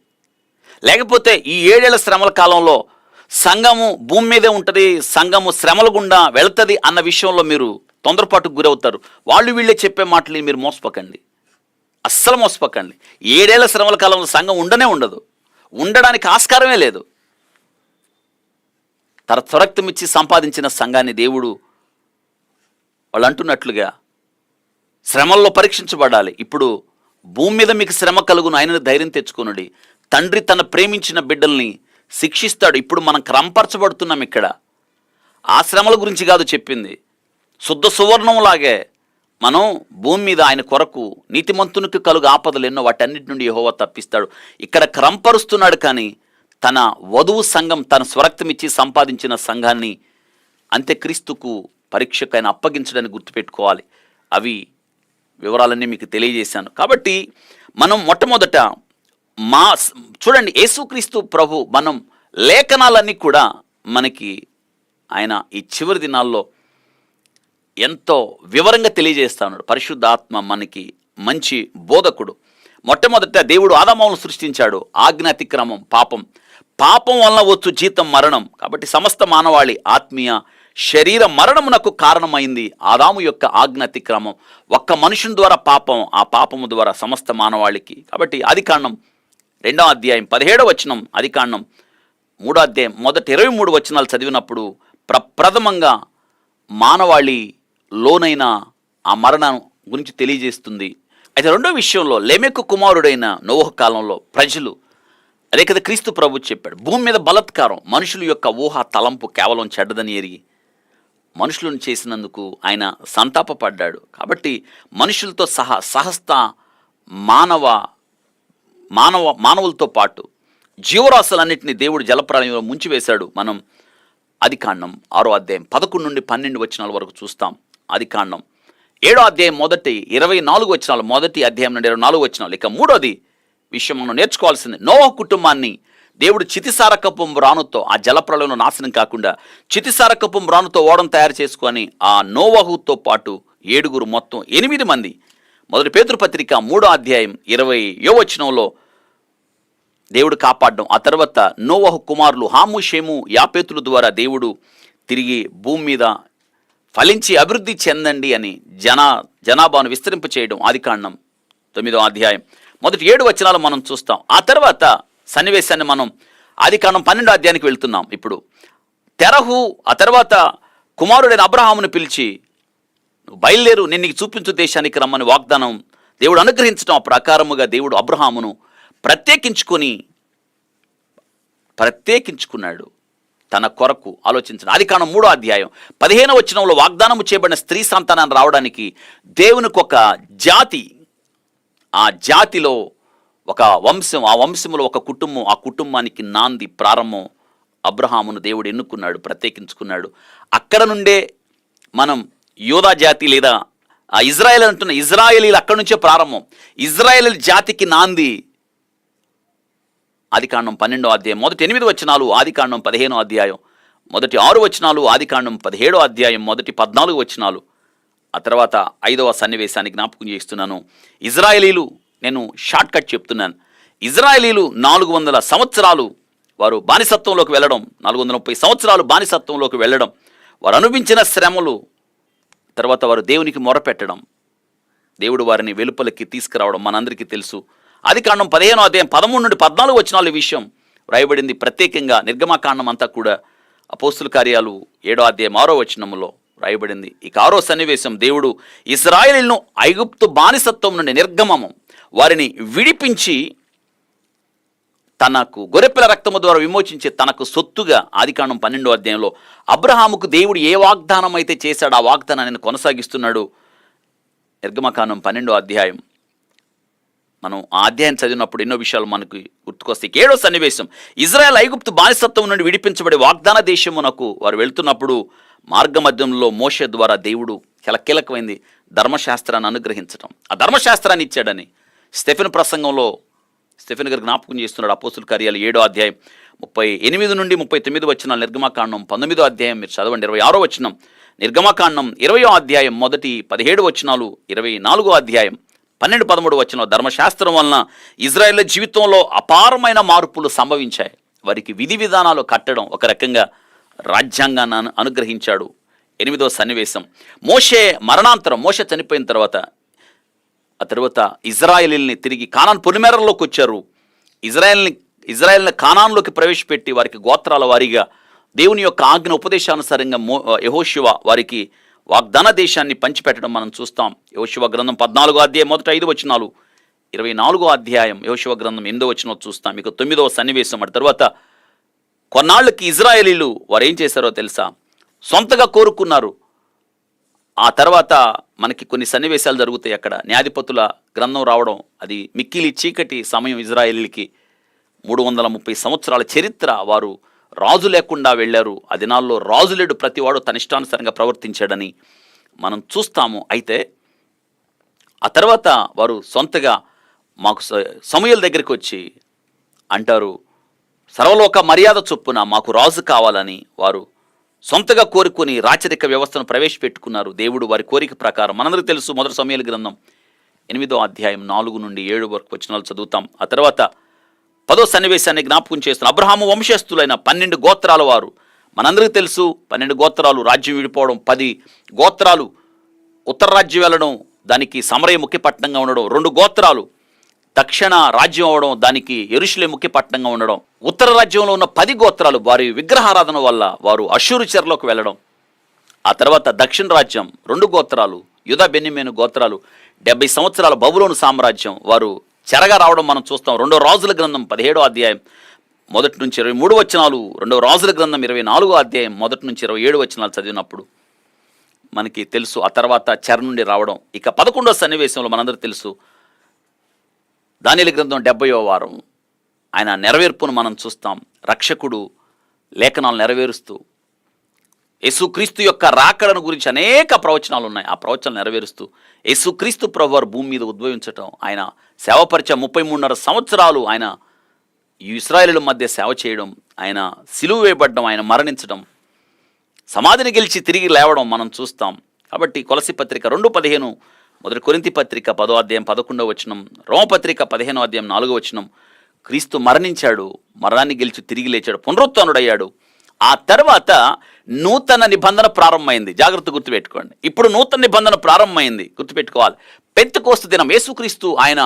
లేకపోతే ఈ 7 ఏళ్ల శ్రమల కాలంలో సంఘము భూమి మీదే ఉంటుంది, సంఘము శ్రమల గుండా వెళ్తుంది అన్న విషయంలో మీరు తొందరపాటుకు గురవుతారు. వీళ్ళే చెప్పే మాటలు మీరు మోసపోకండి, అస్సలు మోసపోకండి. 7 ఏళ్ల శ్రమల కాలంలో సంఘం ఉండదు, ఉండడానికి ఆస్కారమే లేదు. తన త్వరక్తమిచ్చి సంపాదించిన సంఘాన్ని దేవుడు వాళ్ళు అంటున్నట్లుగా శ్రమల్లో పరీక్షించబడాలి. ఇప్పుడు భూమి మీద మీకు శ్రమ కలుగును, ఆయనను ధైర్యం తెచ్చుకొనుడి. తండ్రి తన ప్రేమించిన బిడ్డల్ని శిక్షిస్తాడు. ఇప్పుడు మనం క్రమపరచబడుతున్నాం. ఇక్కడ ఆ శ్రమల గురించి కాదు చెప్పింది, శుద్ధ సువర్ణంలాగే మనం భూమి మీద ఆయన కొరకు నీతిమంతునికి కలుగు ఆపదలు ఎన్నో, వాటన్నిటి నుండి యెహోవా తప్పిస్తాడు. ఇక్కడ క్రమపరుస్తున్నాడు. కానీ తన వధువు సంఘం, తన స్వరక్తం ఇచ్చి సంపాదించిన సంఘాన్ని అంత్యక్రీస్తుకు పరీక్షకైనా అప్పగించడానికి గుర్తుపెట్టుకోవాలి. అవి వివరాలన్నీ మీకు తెలియజేశాను. కాబట్టి మనం మొట్టమొదట చూడండి, యేసుక్రీస్తు ప్రభు మనం లేఖనాలన్నీ కూడా మనకి ఆయన ఈ చివరి దినాల్లో ఎంతో వివరంగా తెలియజేస్తా ఉన్నాడు. పరిశుద్ధాత్మ మనకి మంచి బోధకుడు. మొట్టమొదట దేవుడు ఆదామును సృష్టించాడు. ఆజ్ఞ అతిక్రమం పాపం, పాపం వలన వచ్చు జీతం మరణం. కాబట్టి సమస్త మానవాళి ఆత్మీయ శరీర మరణమునకు కారణమైంది ఆదాము యొక్క ఆజ్ఞ అతిక్రమం. ఒక్క మనుషుని ద్వారా పాపం, ఆ పాపము ద్వారా సమస్త మానవాళికి. కాబట్టి ఆదికాండం 2వ అధ్యాయం 17వ వచనం, ఆదికాండం 3వ అధ్యాయం మొదటి 23 వచనాలు చదివినప్పుడు ప్రప్రథమంగా మానవాళి లోనైన ఆ మరణం గురించి తెలియజేస్తుంది. అయితే రెండో విషయంలో లెమెకు కుమారుడైన నోవహు కాలంలో ప్రజలు, అదే కదా క్రీస్తు ప్రభు చెప్పాడు, భూమి మీద బలత్కారం, మనుషుల యొక్క ఊహ తలంపు కేవలం చెడ్డదని ఎరిగి మనుషులను చేసినందుకు ఆయన సంతాపపడ్డాడు. కాబట్టి మనుషులతో సహస్త మానవులతో పాటు జీవరాశులన్నింటినీ దేవుడు జలప్రళయంలో ముంచివేశాడు. మనం ఆదికాండం 6వ అధ్యాయం 11 నుండి 12 వచనాల వరకు చూస్తాం. ఆదికాండం 7వ అధ్యాయం మొదటి 24 వచనాలు, మొదటి అధ్యాయం నుండి 24 వచనాలు. ఇక మూడోది విషయం మనం నేర్చుకోవాల్సింది, నోవహు కుటుంబాన్ని దేవుడు చితిసారకపు రానుతో, ఆ జలప్రళయంలో నాశనం కాకుండా చితిసారకపు రానుతో ఓడను తయారు చేసుకొని ఆ నోవహుతో పాటు 7 మొత్తం 8 మంది, మొదటి పేతురు పత్రిక 3వ అధ్యాయం 20వ వచనంలో దేవుడు కాపాడడం. ఆ తర్వాత నోవహు కుమారులు హాము, షేము, యాపేతుల ద్వారా దేవుడు తిరిగి భూమి మీద ఫలించి అభివృద్ధి చెందండి అని జనాభాను విస్తరింప చేయడం. ఆదికాండం 9వ అధ్యాయం మొదటి 7 వచనాలు మనం చూస్తాం. ఆ తర్వాత సన్నివేశాన్ని మనం ఆదికాండం 12వ అధ్యాయానికి వెళ్తున్నాం. ఇప్పుడు తెరహు ఆ తర్వాత కుమారుడైన అబ్రహామును పిలిచి, బయలుదేరు, నేను నీకు చూపించు దేశానికి రమ్మని వాగ్దానం దేవుడు అనుగ్రహించడం. ఆ ప్రకారముగా దేవుడు అబ్రహామును ప్రత్యేకించుకున్నాడు తన కొరకు. ఆలోచించండి, ఆదికాండం 3వ అధ్యాయం 15వ వచనంలో వాగ్దానము చేయబడిన స్త్రీ సంతానాన్ని రావడానికి దేవునికి ఒక జాతి, ఆ జాతిలో ఒక వంశం, ఆ వంశంలో ఒక కుటుంబం, ఆ కుటుంబానికి నాంది ప్రారంభం అబ్రహామును దేవుడు ఎన్నుకున్నాడు, ప్రత్యేకించుకున్నాడు. అక్కడ నుండే మనం యోధా జాతి లేదా ఆ ఇజ్రాయేల్ అంటున్న ఇజ్రాయేలీలు అక్కడి నుంచే ప్రారంభం. ఇజ్రాయేల్ జాతికి నాంది ఆదికాండం 12వ అధ్యాయం మొదటి 8 వచనాలు, ఆదికాండం 15వ అధ్యాయం మొదటి 6 వచనాలు, ఆదికాండం 17వ అధ్యాయం మొదటి 14 వచనాలు. ఆ తర్వాత 5వ సన్నివేశానికి జ్ఞాపకం చేస్తున్నాను. ఇజ్రాయేలీలు, నేను షార్ట్ కట్ చెప్తున్నాను, ఇజ్రాయేలీలు 400 సంవత్సరాలు వారు బానిసత్వంలోకి వెళ్ళడం, 430 సంవత్సరాలు బానిసత్వంలోకి వెళ్ళడం, వారు అనుభవించిన శ్రమలు, తర్వాత వారు దేవునికి మొరపెట్టడం, దేవుడు వారిని వెలుపలికి తీసుకురావడం మనందరికీ తెలుసు. ఆదికాండం 15వ అధ్యాయం 13 నుండి 14 వచనాల విషయం రాయబడింది. ప్రత్యేకంగా నిర్గమకాండం అంతా కూడా అపోస్తుల కార్యాలు 7వ అధ్యాయం 6వ వచనంలో రాయబడింది. ఇక 6వ సన్నివేశం, దేవుడు ఇశ్రాయేలును ఐగుప్తు బానిసత్వం నుండి నిర్గమము వారిని విడిపించి తనకు గొర్రెపిల్ల రక్తము ద్వారా విమోచించి తనకు సొత్తుగా, ఆదికాండం 12వ అధ్యాయంలో అబ్రహాముకు దేవుడు ఏ వాగ్దానం అయితే చేశాడో ఆ వాగ్దానాన్ని కొనసాగిస్తున్నాడు. నిర్గమకాండం 12వ అధ్యాయం మనం ఆ అధ్యాయం చదివినప్పుడు ఎన్నో విషయాలు మనకు గుర్తుకొస్తాయి. 7వ సన్నివేశం, ఇజ్రాయెల్ ఐగుప్తు బానిసత్వం నుండి విడిపించబడి వాగ్దాన దేశమునకు వారు వెళ్తున్నప్పుడు మార్గమధ్యంలో మోషే ద్వారా దేవుడు చాలా కీలకమైంది ధర్మశాస్త్రాన్ని అనుగ్రహించడం. ఆ ధర్మశాస్త్రాన్ని ఇచ్చాడని స్టెఫెన్ ప్రసంగంలో స్టెఫెన్ గారు జ్ఞాపకం చేస్తున్నాడు. అపోస్తుల కార్యాలు 7వ అధ్యాయం 38 నుండి 39 వచనాలు, నిర్గమకాండం 19వ అధ్యాయం మీరు చదవండి 26వ వచనం, నిర్గమకాండం 20వ అధ్యాయం మొదటి 17 వచనాలు, 24వ అధ్యాయం 12-13 వచనం. ధర్మశాస్త్రం వలన ఇజ్రాయేల్ జీవితంలో అపారమైన మార్పులు సంభవించాయి. వారికి విధి విధానాలు కట్టడం, ఒక రకంగా రాజ్యాంగాన్ని అనుగ్రహించాడు. 8వ సన్నివేశం, మోషే మరణాంతరం, మోషే చనిపోయిన తర్వాత ఆ తర్వాత ఇజ్రాయేలీల్ని తిరిగి కానాన్ పొలిమేరల్లోకి వచ్చారు. ఇజ్రాయేల్ని కానాన్లోకి ప్రవేశపెట్టి వారికి గోత్రాల వారీగా దేవుని యొక్క ఆజ్ఞ ఉపదేశానుసారంగా యెహోషువ వారికి వాగ్దాన దేశాన్ని పంచిపెట్టడం మనం చూస్తాం. యెహోషువ గ్రంథం 14వ అధ్యాయం మొదటి 5 వచనాలు, 24వ అధ్యాయం యెహోషువ గ్రంథం 8వ వచనం చూస్తాం. ఇక 9వ సన్నివేశం, అటు తర్వాత కొన్నాళ్ళకి ఇజ్రాయేలీలు వారు ఏం చేశారో తెలుసా, సొంతగా కోరుకున్నారు. ఆ తర్వాత మనకి కొన్ని సన్నివేశాలు జరుగుతాయి. అక్కడ న్యాయాధిపతుల గ్రంథం రావడం, అది మిక్కిలి చీకటి సమయం ఇజ్రాయేలీలకి. 330 సంవత్సరాల చరిత్ర, వారు రాజు లేకుండా వెళ్ళారు. ఆ దినాల్లో రాజులేడు, ప్రతివాడు తన ఇష్టానుసారంగా ప్రవర్తించాడని మనం చూస్తాము. అయితే ఆ తర్వాత వారు సొంతగా మాకు సమూయేలు దగ్గరికి వచ్చి అంటారు, సర్వలోక మర్యాద చొప్పున మాకు రాజు కావాలని వారు సొంతగా కోరుకుని రాచరిక వ్యవస్థను ప్రవేశపెట్టుకున్నారు. దేవుడు వారి కోరిక ప్రకారం, మనందరికీ తెలుసు మొదటి సమూయేలు గ్రంథం 8వ అధ్యాయం 4 నుండి 7 వరకు వచనాలు చదువుతాం. ఆ తర్వాత 10వ సన్నివేశాన్ని జ్ఞాపకం చేస్తున్న అబ్రహాము వంశస్థులైన 12 గోత్రాల వారు, మనందరికీ తెలుసు 12 గోత్రాలు రాజ్యం విడిపోవడం, 10 గోత్రాలు ఉత్తర రాజ్యం వెళ్ళడం, దానికి సమరయ ముఖ్య పట్టణంగా ఉండడం, 2 గోత్రాలు దక్షిణ రాజ్యం అవడం, దానికి యెరూషలేము ముఖ్య పట్టణంగా ఉండడం, ఉత్తర రాజ్యంలో ఉన్న 10 గోత్రాలు వారి విగ్రహారాధన వల్ల వారు అష్షూరు చెరలోకి వెళ్ళడం, ఆ తర్వాత దక్షిణ రాజ్యం 2 గోత్రాలు యూదా బెన్యామీను గోత్రాలు 70 సంవత్సరాల బబులోను సామ్రాజ్యం వారు చెరగా రావడం మనం చూస్తాం. 2వ రాజుల గ్రంథం 17వ అధ్యాయం 1 నుంచి 23 వచనాలు, 2వ రాజుల గ్రంథం 24వ అధ్యాయం 1 నుంచి 27 వచనాలు చదివినప్పుడు మనకి తెలుసు. ఆ తర్వాత చెర నుండి రావడం. ఇక 11వ సన్నివేశంలో మనందరూ తెలుసు, దానియేలు గ్రంథం 70వ వారం ఆయన నెరవేర్పును మనం చూస్తాం. రక్షకుడు లేఖనాలు నెరవేరుస్తూ యేసుక్రీస్తు యొక్క రాకడను గురించి అనేక ప్రవచనాలు ఉన్నాయి. ఆ ప్రవచనాలు నెరవేరుస్తూ యేసుక్రీస్తు ప్రభువారు భూమి మీద ఉద్భవించటం, ఆయన సేవపరిచయం 33.5 సంవత్సరాలు ఆయన ఇశ్రాయేలుల మధ్య సేవ చేయడం, ఆయన సిలువ వేయబడ్డం, ఆయన మరణించడం, సమాధిని గెలిచి తిరిగి లేవడం మనం చూస్తాం. కాబట్టి కొలసి పత్రిక 2:15, మొదటి కొరింథీ పత్రిక 10వ అధ్యాయం 11వ వచనం, రోమపత్రిక 15వ అధ్యాయం 4వ వచనం, క్రీస్తు మరణించాడు, మరణాన్ని గెలిచి తిరిగి లేచాడు, పునరుత్థానుడయ్యాడు. ఆ తర్వాత నూతన నిబంధన ప్రారంభమైంది. జాగ్రత్త గుర్తుపెట్టుకోండి. ఇప్పుడు నూతన నిబంధన ప్రారంభమైంది, గుర్తుపెట్టుకోవాలి. పెంతెకోస్తు దినం యేసుక్రీస్తు ఆయన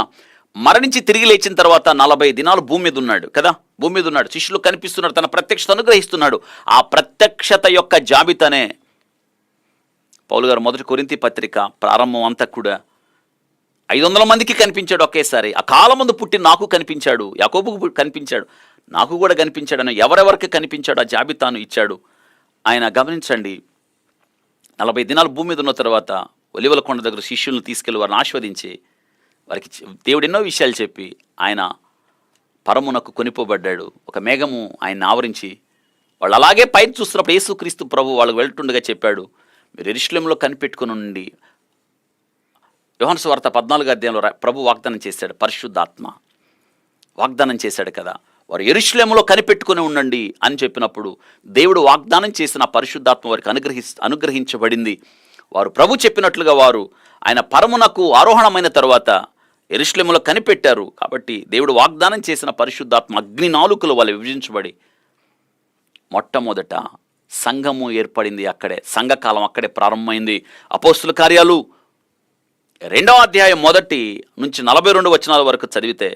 మరణించి తిరిగి లేచిన తర్వాత 40 దినాలు భూమి మీద ఉన్నాడు కదా, భూమి మీద ఉన్నాడు, శిష్యులు కనిపిస్తున్నాడు, తన ప్రత్యక్షత అనుగ్రహిస్తున్నాడు. ఆ ప్రత్యక్షత యొక్క జాబితానే పౌలు గారు మొదటి కొరింథీ పత్రిక ప్రారంభం అంతా కూడా 500 మందికి కనిపించాడు ఒకేసారి. ఆ కాలం ముందు పుట్టి నాకు కనిపించాడు, యాకోబుకు కనిపించాడు, నాకు కూడా కనిపించాడని ఎవరెవరికి కనిపించాడు ఆ జాబితాను ఇచ్చాడు ఆయన. గమనించండి, 40 దినాలు భూమి మీద ఉన్న తర్వాత ఒలివల కొండ దగ్గర శిష్యులను తీసుకెళ్లి వారిని ఆస్వాదించి వారికి దేవుడు ఎన్నో విషయాలు చెప్పి ఆయన పరమునకు కొనిపోబడ్డాడు. ఒక మేఘము ఆయన ఆవరించి వాళ్ళు అలాగే పైన చూస్తున్నప్పుడు యేసుక్రీస్తు ప్రభు వాళ్ళకు వెళ్తుండగా చెప్పాడు, మీరు యెరూషలేములో కనిపెట్టుకుని ఉండి. యోహాను సువార్త 14వ అధ్యాయంలో ప్రభు వాగ్దానం చేశాడు, పరిశుద్ధాత్మ వాగ్దానం చేశాడు కదా, వారు యెరూషలేములో కనిపెట్టుకుని ఉండండి అని చెప్పినప్పుడు దేవుడు వాగ్దానం చేసిన పరిశుద్ధాత్మ వారికి అనుగ్రహించబడింది. వారు ప్రభు చెప్పినట్లుగా వారు ఆయన పరమునకు ఆరోహణమైన తర్వాత యెరూషలేములో కనిపెట్టారు. కాబట్టి దేవుడు వాగ్దానం చేసిన పరిశుద్ధాత్మ అగ్ని నాలుకలు వాళ్ళు విభజించబడి మొట్టమొదట సంఘము ఏర్పడింది. అక్కడే సంఘకాలం అక్కడే ప్రారంభమైంది. అపోస్తుల కార్యాలు 2వ అధ్యాయం 1 నుంచి 42 వచనాల వరకు చదివితే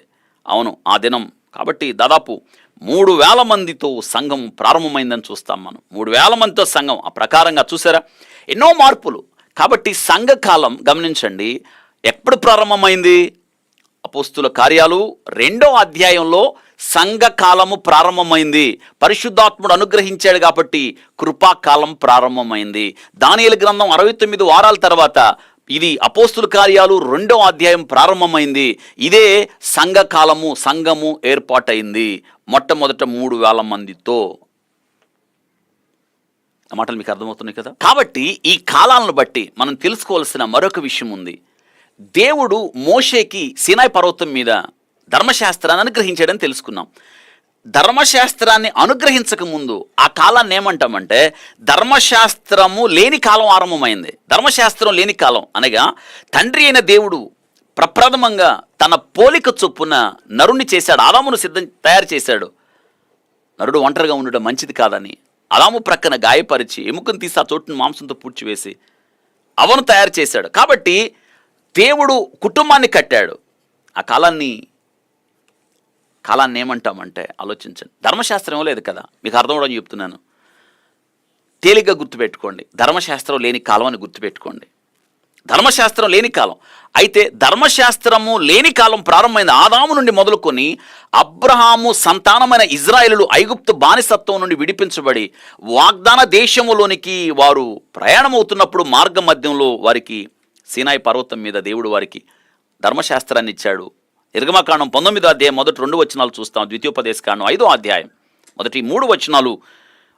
అవును ఆ దినం కాబట్టి దాదాపు 3,000 మందితో సంఘం ప్రారంభమైందని చూస్తాం మనం. 3,000 మందితో సంఘం. ఆ ప్రకారంగా చూసారా ఎన్నో మార్పులు. కాబట్టి సంఘకాలం గమనించండి ఎప్పుడు ప్రారంభమైంది? అపోస్తుల కార్యాలు 2వ అధ్యాయంలో సంఘకాలము ప్రారంభమైంది. పరిశుద్ధాత్ముడు అనుగ్రహించాడు కాబట్టి కృపాకాలం ప్రారంభమైంది. దానియేలు గ్రంథం 69 వారాల తర్వాత ఇది అపోస్తుల కార్యాలు 2వ అధ్యాయం ప్రారంభమైంది. ఇదే సంఘకాలము, సంఘము ఏర్పాటైంది మొట్టమొదట 3,000 మందితో. ఆ మాటలు మీకు అర్థమవుతున్నాయి కదా. కాబట్టి ఈ కాలాలను బట్టి మనం తెలుసుకోవాల్సిన మరొక విషయం ఉంది. దేవుడు మోషేకి సీనాయి పర్వతం మీద ధర్మశాస్త్రాన్ని అనుగ్రహించాడని తెలుసుకున్నాం. ధర్మశాస్త్రాన్ని అనుగ్రహించక ముందు ఆ కాలాన్ని ఏమంటామంటే ధర్మశాస్త్రము లేని కాలం ఆరంభమైంది. ధర్మశాస్త్రం లేని కాలం అనగా తండ్రి అయిన దేవుడు ప్రప్రథమంగా తన పోలిక చొప్పున నరుణ్ణి చేశాడు. ఆదామును తయారు చేశాడు. నరుడు ఒంటరిగా ఉండడం మంచిది కాదని ఆదాము ప్రక్కన గాయపరిచి ఎముకను తీసి ఆ చోటును మాంసంతో పూడ్చివేసి అవను తయారు చేశాడు. కాబట్టి దేవుడు కుటుంబాన్ని కట్టాడు. ఆ కాలాన్ని ఏమంటామంటే ఆలోచించండి. ధర్మశాస్త్రం లేదు కదా, మీకు అర్థం అవడం చెప్తున్నాను. తేలిగ్గా గుర్తుపెట్టుకోండి, ధర్మశాస్త్రం లేని కాలం అని గుర్తుపెట్టుకోండి. ధర్మశాస్త్రం లేని కాలం. అయితే ధర్మశాస్త్రము లేని కాలం ప్రారంభమైంది ఆదాము నుండి మొదలుకొని అబ్రహాము సంతానమైన ఇజ్రాయేలులు ఐగుప్తు బానిసత్వం నుండి విడిపించబడి వాగ్దాన దేశములోనికి వారు ప్రయాణమవుతున్నప్పుడు మార్గ మధ్యంలో వారికి సీనాయి పర్వతం మీద దేవుడు వారికి ధర్మశాస్త్రాన్ని ఇచ్చాడు. నిర్గమకాండం 19వ అధ్యాయం మొదటి 2 వచనాలు చూస్తాం. ద్వితీయోపదేశకాండం 5వ అధ్యాయం మొదటి 3 వచనాలు,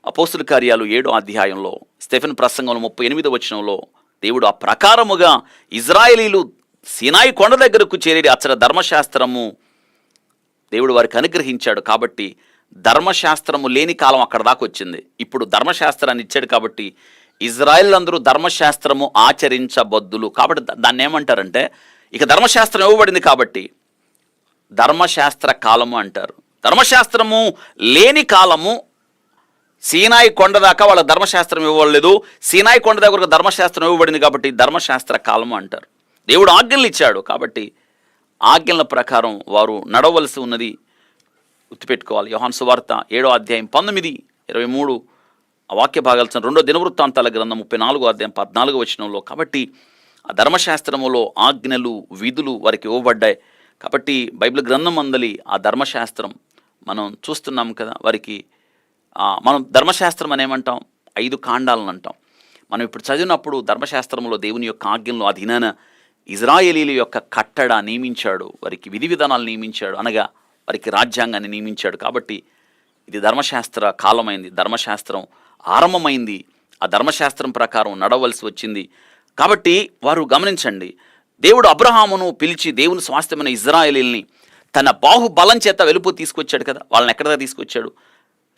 అపోస్తుల కార్యాలు 7వ అధ్యాయంలో, స్టెఫెన్ ప్రసంగంలో 38వ వచనంలో దేవుడు ఆ ప్రకారముగా ఇజ్రాయేలీలు సీనాయి కొండ దగ్గరకు చేరి అచ్చట ధర్మశాస్త్రము దేవుడు వారికి అనుగ్రహించాడు. కాబట్టి ధర్మశాస్త్రము లేని కాలం అక్కడ దాకా వచ్చింది. ఇప్పుడు ధర్మశాస్త్రాన్ని ఇచ్చాడు కాబట్టి ఇజ్రాయేల్ అందరూ ధర్మశాస్త్రము ఆచరించబద్దులు. కాబట్టి దాన్ని ఏమంటారంటే ఇక ధర్మశాస్త్రం ఇవ్వబడింది కాబట్టి ధర్మశాస్త్ర కాలము అంటారు. ధర్మశాస్త్రము లేని కాలము సీనాయి కొండ దాకా వాళ్ళ ధర్మశాస్త్రం ఇవ్వలేదు. సీనాయి కొండ దగ్గరకు ధర్మశాస్త్రం ఇవ్వబడింది కాబట్టి ధర్మశాస్త్ర కాలము అంటారు. దేవుడు ఆజ్ఞలు ఇచ్చాడు కాబట్టి ఆజ్ఞల ప్రకారం వారు నడవలసి ఉన్నది గుర్తుపెట్టుకోవాలి. యోహాను సువార్త 7వ అధ్యాయం 19, 23 ఆ వాక్య భాగాలు 2వ దినవృత్తాంతాల గ్రంథం 34వ అధ్యాయం 14వ వచనంలో. కాబట్టి ఆ ధర్మశాస్త్రములో ఆజ్ఞలు విధులు వారికి ఇవ్వబడ్డాయి. కాబట్టి బైబిల్ గ్రంథం అందలి ఆ ధర్మశాస్త్రం మనం చూస్తున్నాం కదా. వారికి మనం ధర్మశాస్త్రం అనేమంటాం, 5 కాండాలను అంటాం. మనం ఇప్పుడు చదివినప్పుడు ధర్మశాస్త్రంలో దేవుని యొక్క ఆజ్ఞలను అధీనాన ఇజ్రాయేలీల యొక్క కట్టడ నియమించాడు, వారికి విధి విధానాలు నియమించాడు, అనగా వారికి రాజ్యాంగాన్ని నియమించాడు. కాబట్టి ఇది ధర్మశాస్త్ర కాలమైంది, ధర్మశాస్త్రం ఆరంభమైంది, ఆ ధర్మశాస్త్రం ప్రకారం నడవలసి వచ్చింది. కాబట్టి వారు గమనించండి, దేవుడు అబ్రహామును పిలిచి దేవుని స్వాస్థ్యమైన ఇజ్రాయేలీల్ని తన బాహుబలం చేత వెలుపు తీసుకొచ్చాడు కదా. వాళ్ళని ఎక్కడ దాకా తీసుకొచ్చాడు?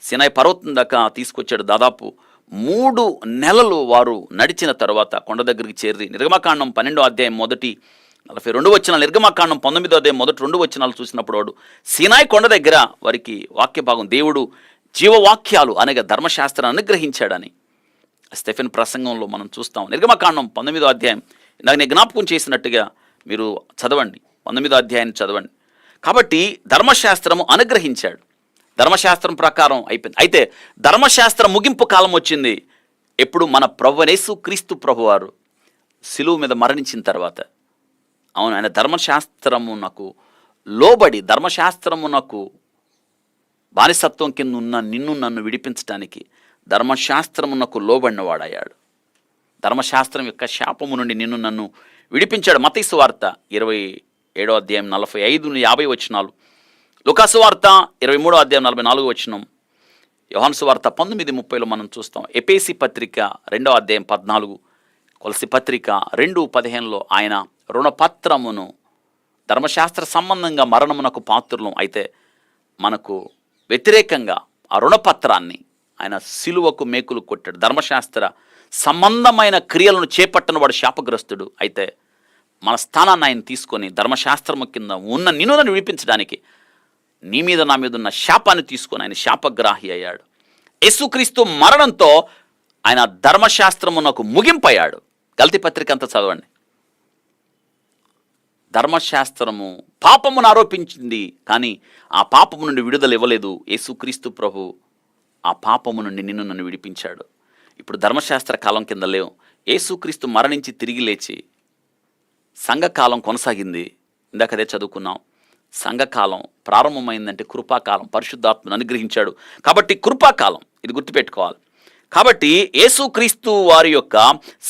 సినాయి పర్వతం దాకా తీసుకొచ్చాడు. దాదాపు 3 నెలలు వారు నడిచిన తర్వాత కొండ దగ్గరికి చేరి నిర్గమకాండం 12వ అధ్యాయం 1-42 వచనాలు, నిర్గమకాండం 19వ అధ్యాయం 1-2 వచనాలు చూసినప్పుడు వాడు సినాయి కొండ దగ్గర వారికి వాక్య భాగం దేవుడు జీవవాక్యాలు అనగా ధర్మశాస్త్రాన్ని అనుగ్రహించాడని స్టెఫెన్ ప్రసంగంలో మనం చూస్తాం. నిర్గమకాండం 19వ అధ్యాయం నాకు నేను జ్ఞాపకం చేసినట్టుగా మీరు చదవండి, 19వ అధ్యాయాన్ని చదవండి. కాబట్టి ధర్మశాస్త్రము అనుగ్రహించాడు, ధర్మశాస్త్రం ప్రకారం అయిపోయింది. అయితే ధర్మశాస్త్రం ముగింపు కాలం వచ్చింది ఎప్పుడు? మన ప్రభువైన యేసుక్రీస్తు ప్రభువారు సిలువ మీద మరణించిన తర్వాత. అవును, ఆయన ధర్మశాస్త్రమునకు లోబడి, ధర్మశాస్త్రమునకు బానిసత్వం కింద ఉన్న నిన్ను నన్ను విడిపించడానికి ధర్మశాస్త్రమునకు లోబడినవాడయ్యాడు. ధర్మశాస్త్రం యొక్క శాపము నుండి నిన్ను నన్ను విడిపించాడు. మత్తయి సువార్త 27వ అధ్యాయం 45-50 వచనాలు, లూకాసు వార్త 23వ అధ్యాయం 44వ వచనం, యోహాను సువార్త 19:30లో మనం చూస్తాం. ఎఫెసీ పత్రిక 2వ అధ్యాయం 14, కొలసి పత్రిక 2:15లో ఆయన రుణపత్రమును ధర్మశాస్త్ర సంబంధంగా మరణమునకు పాత్రులం అయితే మనకు వ్యతిరేకంగా ఆ రుణపత్రాన్ని ఆయన సిలువకు మేకులు కొట్టాడు. ధర్మశాస్త్ర సంబంధమైన క్రియలను చేపట్టని వాడు శాపగ్రస్తుడు. అయితే మన స్థానాన్ని ఆయన తీసుకొని ధర్మశాస్త్రము కింద ఉన్న నిన్ను నన్ను విడిపించడానికి నీ మీద నా మీద ఉన్న శాపాన్ని తీసుకొని ఆయన శాపగ్రాహి అయ్యాడు. యేసుక్రీస్తు మరణంతో ఆయన ధర్మశాస్త్రమునకు ముగింపయ్యాడు. గల్తీ పత్రిక అంతా చదవండి. ధర్మశాస్త్రము పాపమును ఆరోపించింది, కానీ ఆ పాపము నుండి విడుదల ఇవ్వలేదు. యేసుక్రీస్తు ప్రభు ఆ పాపము నుండి నిన్ను నన్ను విడిపించాడు. ఇప్పుడు ధర్మశాస్త్ర కాలం కింద లేవు. యేసుక్రీస్తు మరణించి తిరిగి లేచి సంఘకాలం కొనసాగింది. ఇందాక అదే చదువుకున్నాం. సంఘకాలం ప్రారంభమైందంటే కృపాకాలం, పరిశుద్ధాత్మను అనుగ్రహించాడు కాబట్టి కృపాకాలం, ఇది గుర్తుపెట్టుకోవాలి. కాబట్టి యేసుక్రీస్తు వారి యొక్క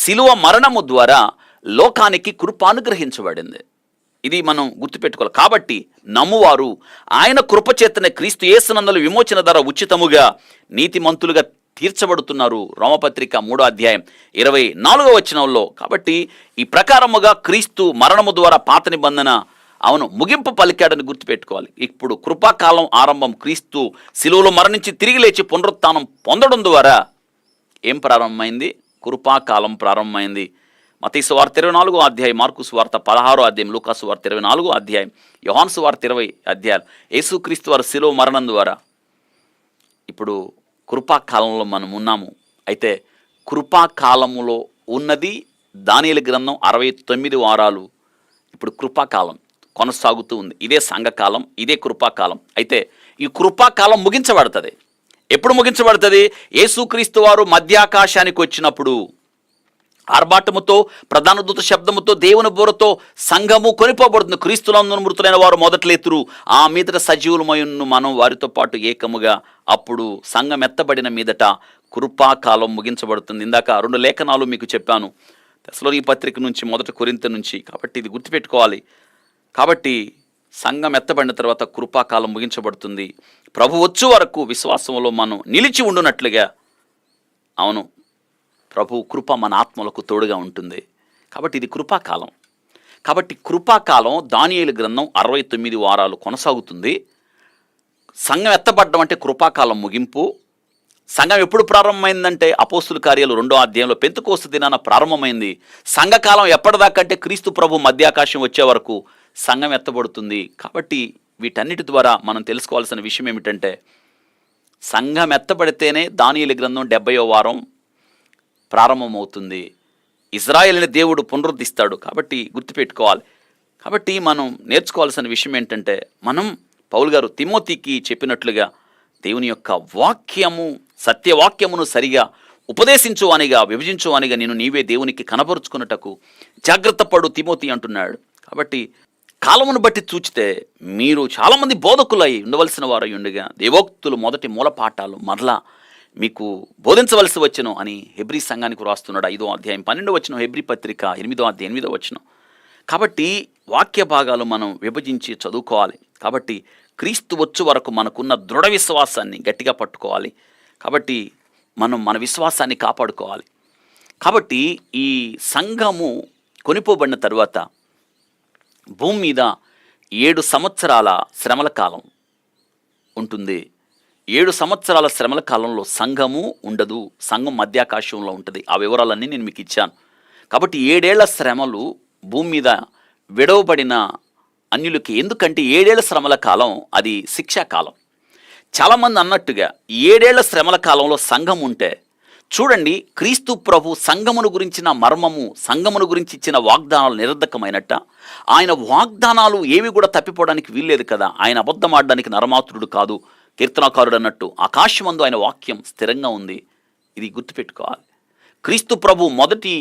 శిలువ మరణము ద్వారా లోకానికి కృప అనుగ్రహించబడింది. ఇది మనం గుర్తుపెట్టుకోవాలి. కాబట్టి నమ్మువారు ఆయన కృపచేతనే క్రీస్తు యేసునందు విమోచన ధర ఉచితముగా నీతిమంతులుగా తీర్చబడుతున్నారు. రోమపత్రిక 3వ అధ్యాయం 24వ వచనంలో. కాబట్టి ఈ ప్రకారముగా క్రీస్తు మరణము ద్వారా పాత నిబంధన ముగింపు పలికాడని గుర్తుపెట్టుకోవాలి. ఇప్పుడు కృపాకాలం ఆరంభం. క్రీస్తు శిలువలో మరణించి తిరిగి లేచి పునరుత్థానం పొందడం ద్వారా ఏం ప్రారంభమైంది? కృపాకాలం ప్రారంభమైంది. మత్తయి సువార్త 24వ అధ్యాయం, మార్కు సువార్త 16వ అధ్యాయం, లూకా సువార్త 24వ అధ్యాయం, యోహాను సువార్త 20 అధ్యాయాలు యేసుక్రీస్తు వారి శిలువ మరణం ద్వారా ఇప్పుడు కృపాకాలంలో మనం ఉన్నాము. అయితే కృపాకాలములో ఉన్నది దానియేలు గ్రంథం 69 వారాలు. ఇప్పుడు కృపాకాలం కొనసాగుతూ ఉంది. ఇదే సంఘకాలం, ఇదే కృపాకాలం. అయితే ఈ కృపాకాలం ముగించబడుతుంది. ఎప్పుడు ముగించబడుతుంది? యేసుక్రీస్తు వారు మధ్యాకాశానికి వచ్చినప్పుడు ఆర్భాటముతో, ప్రధాన దూత శబ్దముతో, దేవుని బోరతో సంఘము కొనిపోబడుతుంది. క్రీస్తులందు మృతులైన వారు మొదట్లేతురు, ఆ మీదట సజీవులమయును మనం వారితో పాటు ఏకముగా. అప్పుడు సంఘం ఎత్తబడిన మీదట కృపాకాలం ముగించబడుతుంది. ఇందాక 2 లేఖనాలు మీకు చెప్పాను, తెస్సలోనికీ పత్రిక నుంచి, 1 కొరింథీ నుంచి. కాబట్టి ఇది గుర్తుపెట్టుకోవాలి. కాబట్టి సంఘం ఎత్తబడిన తర్వాత కృపాకాలం ముగించబడుతుంది. ప్రభు వచ్చు వరకు విశ్వాసంలో మనం నిలిచి ఉండునట్లుగా, ప్రభు కృప మన ఆత్మలకు తోడుగా ఉంటుంది. కాబట్టి ఇది కృపాకాలం. కాబట్టి కృపాకాలం దానియేలు గ్రంథం 69 వారాలు కొనసాగుతుంది. సంఘం ఎత్తబడ్డం అంటే కృపాకాలం ముగింపు. సంఘం ఎప్పుడు ప్రారంభమైందంటే అపోస్తుల కార్యాలు 2వ అధ్యాయంలో పెంతెకోస్తు దినాన ప్రారంభమైంది. సంఘకాలం ఎప్పటిదాకా అంటే క్రీస్తు ప్రభు మధ్యాకాశం వచ్చే వరకు సంఘం ఎత్తబడుతుంది. కాబట్టి వీటన్నిటి ద్వారా మనం తెలుసుకోవాల్సిన విషయం ఏమిటంటే, సంఘం ఎత్తబడితేనే దానియేలు గ్రంథం 70వ వారం ప్రారంభమవుతుంది. ఇజ్రాయేలుని దేవుడు పునరుద్ధిస్తాడు. కాబట్టి గుర్తుపెట్టుకోవాలి. కాబట్టి మనం నేర్చుకోవాల్సిన విషయం ఏంటంటే, మనం పౌలు గారు తిమోతికి చెప్పినట్లుగా దేవుని యొక్క వాక్యము, సత్యవాక్యమును సరిగా ఉపదేశించు అనిగా, విభజించు అనిగా నేను నీవే దేవునికి కనపరుచుకున్నటకు జాగ్రత్త పడు తిమోతి అంటున్నాడు. కాబట్టి కాలమును బట్టి చూచితే మీరు చాలామంది బోధకులై ఉండవలసిన వారై ఉండగా దేవోక్తులు మొదటి మూలపాఠాలు మరలా మీకు బోధించవలసి వచ్చును అని హెబ్రీ సంఘానికి రాస్తున్నాడు. 5వ అధ్యాయం 12వ వచనం, హెబ్రీ పత్రిక 8వ అధ్యాయం 8వ వచనం. కాబట్టి వాక్య భాగాలు మనం విభజించి చదువుకోవాలి. కాబట్టి క్రీస్తు వచ్చు వరకు మనకున్న దృఢ విశ్వాసాన్ని గట్టిగా పట్టుకోవాలి. కాబట్టి మనం మన విశ్వాసాన్ని కాపాడుకోవాలి. కాబట్టి ఈ సంఘము కొనిపోబడిన తరువాత భూమి మీద 7 సంవత్సరాల శ్రమల కాలం ఉంటుంది. 7 సంవత్సరాల శ్రమల కాలంలో సంఘము ఉండదు. సంఘం మధ్యాకాశంలో ఉంటుంది. ఆ వివరాలన్నీ నేను మీకు ఇచ్చాను. కాబట్టి 7 ఏళ్ల శ్రమలు భూమి మీద విడవబడిన అన్యులకి. ఎందుకంటే 7 ఏళ్ల శ్రమల కాలం అది శిక్షాకాలం. చాలామంది అన్నట్టుగా 7 ఏళ్ల శ్రమల కాలంలో సంఘం ఉంటే చూడండి, క్రీస్తు ప్రభు సంఘమును గురించిన మర్మము, సంఘమును గురించి ఇచ్చిన వాగ్దానాలు నిరర్ధకమైనట్ట. ఆయన వాగ్దానాలు ఏవి కూడా తప్పిపోవడానికి వీల్లేదు కదా. ఆయన అబద్ధం ఆడడానికి నరమాతురుడు కాదు. కీర్తనాకారుడు అన్నట్టు ఆకాశమందు ఆయన వాక్యం స్థిరంగా ఉంది. ఇది గుర్తుపెట్టుకోవాలి. క్రీస్తు ప్రభు మొదటి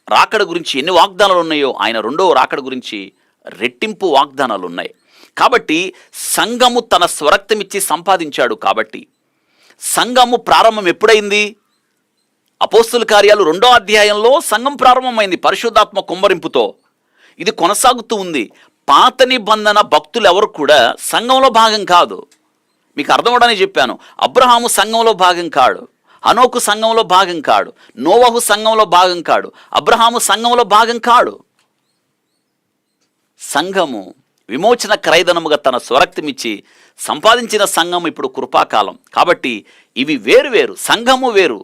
రాకడ గురించి ఎన్ని వాగ్దానాలు ఉన్నాయో, ఆయన 2వ రాకడ గురించి రెట్టింపు వాగ్దానాలు ఉన్నాయి. కాబట్టి సంఘము తన స్వరక్తమిచ్చి సంపాదించాడు. కాబట్టి సంఘము ప్రారంభం ఎప్పుడైంది? అపోస్తుల కార్యాలు 2వ అధ్యాయంలో సంఘం ప్రారంభమైంది పరిశుద్ధాత్మ కుమ్మరింపుతో. ఇది కొనసాగుతూ ఉంది. పాత నిబంధన భక్తులు ఎవరు కూడా సంఘంలో భాగం కాదు. మీకు అర్థమవడానికి చెప్పాను. అబ్రహాము సంఘంలో భాగం కాడు, హనోకు సంఘంలో భాగం కాడు, నోవహు సంఘంలో భాగం కాడు, అబ్రహాము సంఘంలో భాగం కాడు. సంఘము విమోచన క్రయధనముగా తన స్వరక్తమిచ్చి సంపాదించిన సంఘం ఇప్పుడు కృపాకాలం. కాబట్టి ఇవి వేరు వేరు. సంఘము వేరు.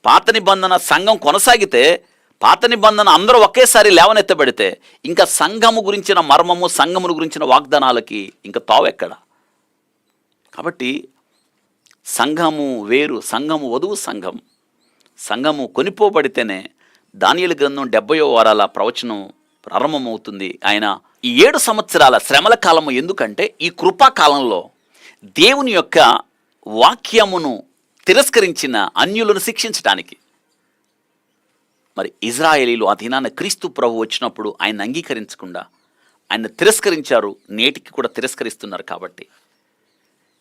పాత నిబంధన సంఘం కొనసాగితే, పాత నిబంధన అందరూ ఒకేసారి లేవనెత్తబడితే ఇంకా సంఘము గురించిన మర్మము, సంఘమును గురించిన వాగ్దానాలకి ఇంకా తావెక్కడ? కాబట్టి సంఘము వేరు. సంఘము వధువు సంఘం. సంఘము కొనిపోబడితేనే దానియేలు గ్రంథం 70వ వారాల ప్రవచనం ప్రారంభమవుతుంది. ఆయన ఈ 7 సంవత్సరాల శ్రమల కాలము ఎందుకంటే ఈ కృపాకాలంలో దేవుని యొక్క వాక్యమును తిరస్కరించిన అన్యులను శిక్షించడానికి. మరి ఇజ్రాయేలీలు ఆ దినాన క్రీస్తు ప్రభు వచ్చినప్పుడు ఆయన అంగీకరించకుండా ఆయన తిరస్కరించారు. నేటికి కూడా తిరస్కరిస్తున్నారు. కాబట్టి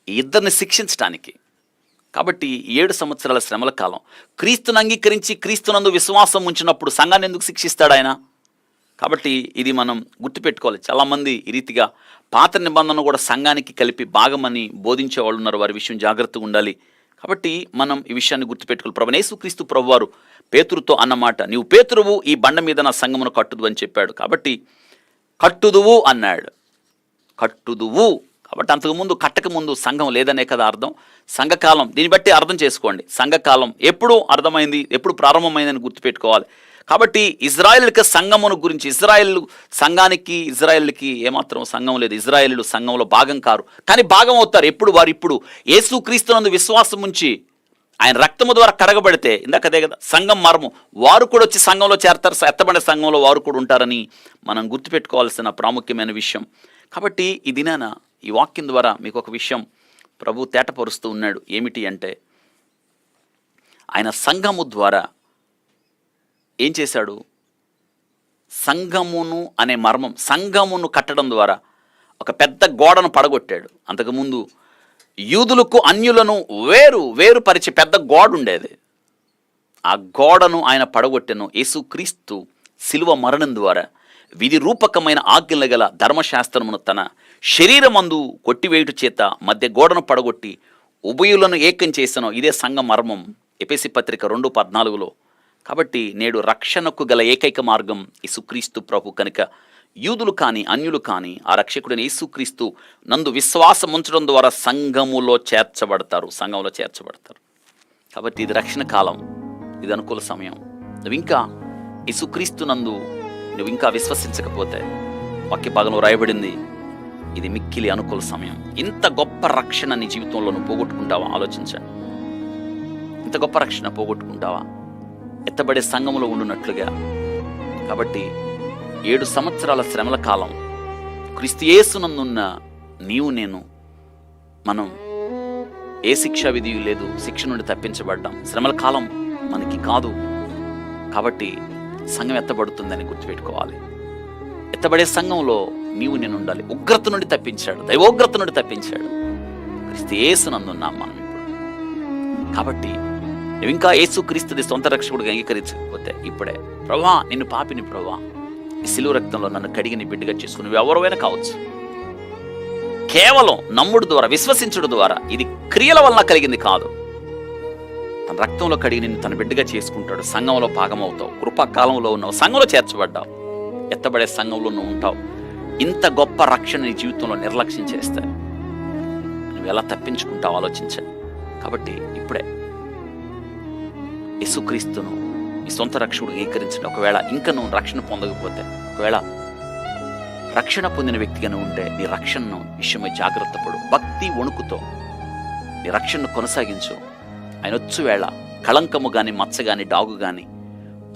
ఈ ఇద్దరిని శిక్షించడానికి. కాబట్టి 7 సంవత్సరాల శ్రమల కాలం. క్రీస్తుని అంగీకరించి క్రీస్తునందు విశ్వాసం ఉంచినప్పుడు సంఘాన్ని ఎందుకు శిక్షిస్తాడు ఆయన? కాబట్టి ఇది మనం గుర్తుపెట్టుకోవాలి. చాలామంది ఈ రీతిగా పాత నిబంధన కూడా సంఘానికి కలిపి భాగమని బోధించే వాళ్ళు ఉన్నారు. వారి విషయం జాగ్రత్తగా ఉండాలి. కాబట్టి మనం ఈ విషయాన్ని గుర్తుపెట్టుకోవాలి. ప్రభువైన యేసుక్రీస్తు ప్రభువారు పేతురుతో అన్నమాట, నీవు పేతురువు, ఈ బండ మీద నా సంఘమును కట్టుదు అని చెప్పాడు. కాబట్టి కట్టుదువు అన్నాడు. కట్టుదువు. కాబట్టి అంతకుముందు కట్టక ముందు సంఘం లేదనే కదా అర్థం. సంఘకాలం దీన్ని బట్టి అర్థం చేసుకోండి. సంఘకాలం ఎప్పుడు అర్థమైంది, ఎప్పుడు ప్రారంభమైందని గుర్తుపెట్టుకోవాలి. కాబట్టి ఇజ్రాయేలుకి సంఘమును గురించి, ఇజ్రాయేల్ సంఘానికి ఇజ్రాయేల్కి ఏమాత్రం సంఘం లేదు. ఇజ్రాయేలు సంఘంలో భాగం కారు, కానీ భాగం అవుతారు. ఎప్పుడు? వారు ఇప్పుడు యేసుక్రీస్తునందు విశ్వాసం ఉంచి ఆయన రక్తము ద్వారా కడగబడితే, ఇందాక అదే కదా సంఘం మర్మం, వారు కూడా వచ్చి సంఘంలో చేరతారు. ఎత్తబడిన సంఘంలో వారు కూడా ఉంటారని మనం గుర్తుపెట్టుకోవాల్సిన ప్రాముఖ్యమైన విషయం. కాబట్టి ఈ దినాన ఈ వాక్యం ద్వారా మీకు ఒక విషయం ప్రభు తేటపరుస్తూ ఉన్నాడు. ఏమిటి అంటే, ఆయన సంఘము ద్వారా ఏం చేశాడు? సంఘమును అనే మర్మం, సంఘమును కట్టడం ద్వారా ఒక పెద్ద గోడను పడగొట్టాడు. అంతకుముందు యూదులకు అన్యులను వేరు పరిచే పెద్ద గోడ ఉండేది. ఆ గోడను ఆయన పడగొట్టెను. యేసుక్రీస్తు శిలువ మరణం ద్వారా విధి రూపకమైన ఆజ్ఞలు గల ధర్మశాస్త్రమును తన శరీరమందు కొట్టివేయుట చేత మధ్య గోడను పడగొట్టి ఉభయులను ఏకం చేసెను. ఇదే సంఘ మర్మం. ఎఫెసీ పత్రిక 2:14. కాబట్టి నేడు రక్షణకు గల ఏకైక మార్గం యేసుక్రీస్తు ప్రభు కనుక యూదులు కానీ అన్యులు కానీ ఆ రక్షకుడైన యేసుక్రీస్తు నందు విశ్వాసం ఉంచడం ద్వారా సంఘంలో చేర్చబడతారు. కాబట్టి ఇది రక్షణ కాలం, ఇది అనుకూల సమయం. నువ్వు ఇంకా యేసుక్రీస్తునందు నువ్వు ఇంకా విశ్వసించకపోతే, వాక్య భాగంలో రాయబడింది, ఇది మిక్కిలి అనుకూల సమయం. ఇంత గొప్ప రక్షణ నీ జీవితంలో నువ్వు పోగొట్టుకుంటావా? ఆలోచించండి. ఇంత గొప్ప రక్షణ పోగొట్టుకుంటావా? ఎత్తబడే సంఘములో ఉండునట్లుగా. కాబట్టి 7 సంవత్సరాల శ్రమల కాలం, క్రీస్తు యేసునందున్న నీవు నేను, మనం ఏ శిక్షా విధి లేదు, శిక్ష నుండి తప్పించబడ్డాం. శ్రమల కాలం మనకి కాదు. కాబట్టి సంఘం ఎత్తబడుతుందని గుర్తుపెట్టుకోవాలి. ఎత్తబడే సంఘంలో నీవు నేను ఉండాలి. ఉగ్రత నుండి తప్పించాడు, దైవోగ్రత నుండి తప్పించాడు. క్రీస్తు యేసునందున్నాం మనం ఇప్పుడు. కాబట్టి నువ్వు ఇంకా యేసు క్రీస్తుది సొంత రక్షకుడిగా అంగీకరించకపోతే, ఇప్పుడే ప్రభువా నిన్ను పాపిని, ప్రభువా ఈ శిలువ రక్తంలో నన్ను కడిగి నీ బిడ్డగా చేసుకుని, నువ్వు ఎవరైనా కావచ్చు. కేవలం నమ్ముడు ద్వారా, విశ్వసించుడు ద్వారా, ఇది క్రియల వలన కలిగింది కాదు. తన రక్తంలో కడిగి నిన్ను తన బిడ్డగా చేసుకుంటాడు. సంఘంలో భాగమవుతావు. కృపాకాలంలో ఉన్నావు, సంఘంలో చేర్చబడ్డావు, ఎత్తబడే సంఘంలో నువ్వు ఉంటావు. ఇంత గొప్ప రక్షణ నీ జీవితంలో నిర్లక్ష్యం చేస్తే నువ్వు ఎలా తప్పించుకుంటావు ఆలోచించండి. కాబట్టి ఇప్పుడే యేసుక్రీస్తును ఈ సొంత రక్షకుడు అంగీకరించండి. ఒకవేళ ఇంకా నువ్వు రక్షణ పొందకపోతే, ఒకవేళ రక్షణ పొందిన వ్యక్తిగా నువ్వు ఉంటే, నీ రక్షణను విషయమై జాగ్రత్త పడు. భక్తి వణుకుతో నీ రక్షణను కొనసాగించు. ఆయన వచ్చు వేళ కళంకము గాని, మచ్చ గాని, డాగు గాని,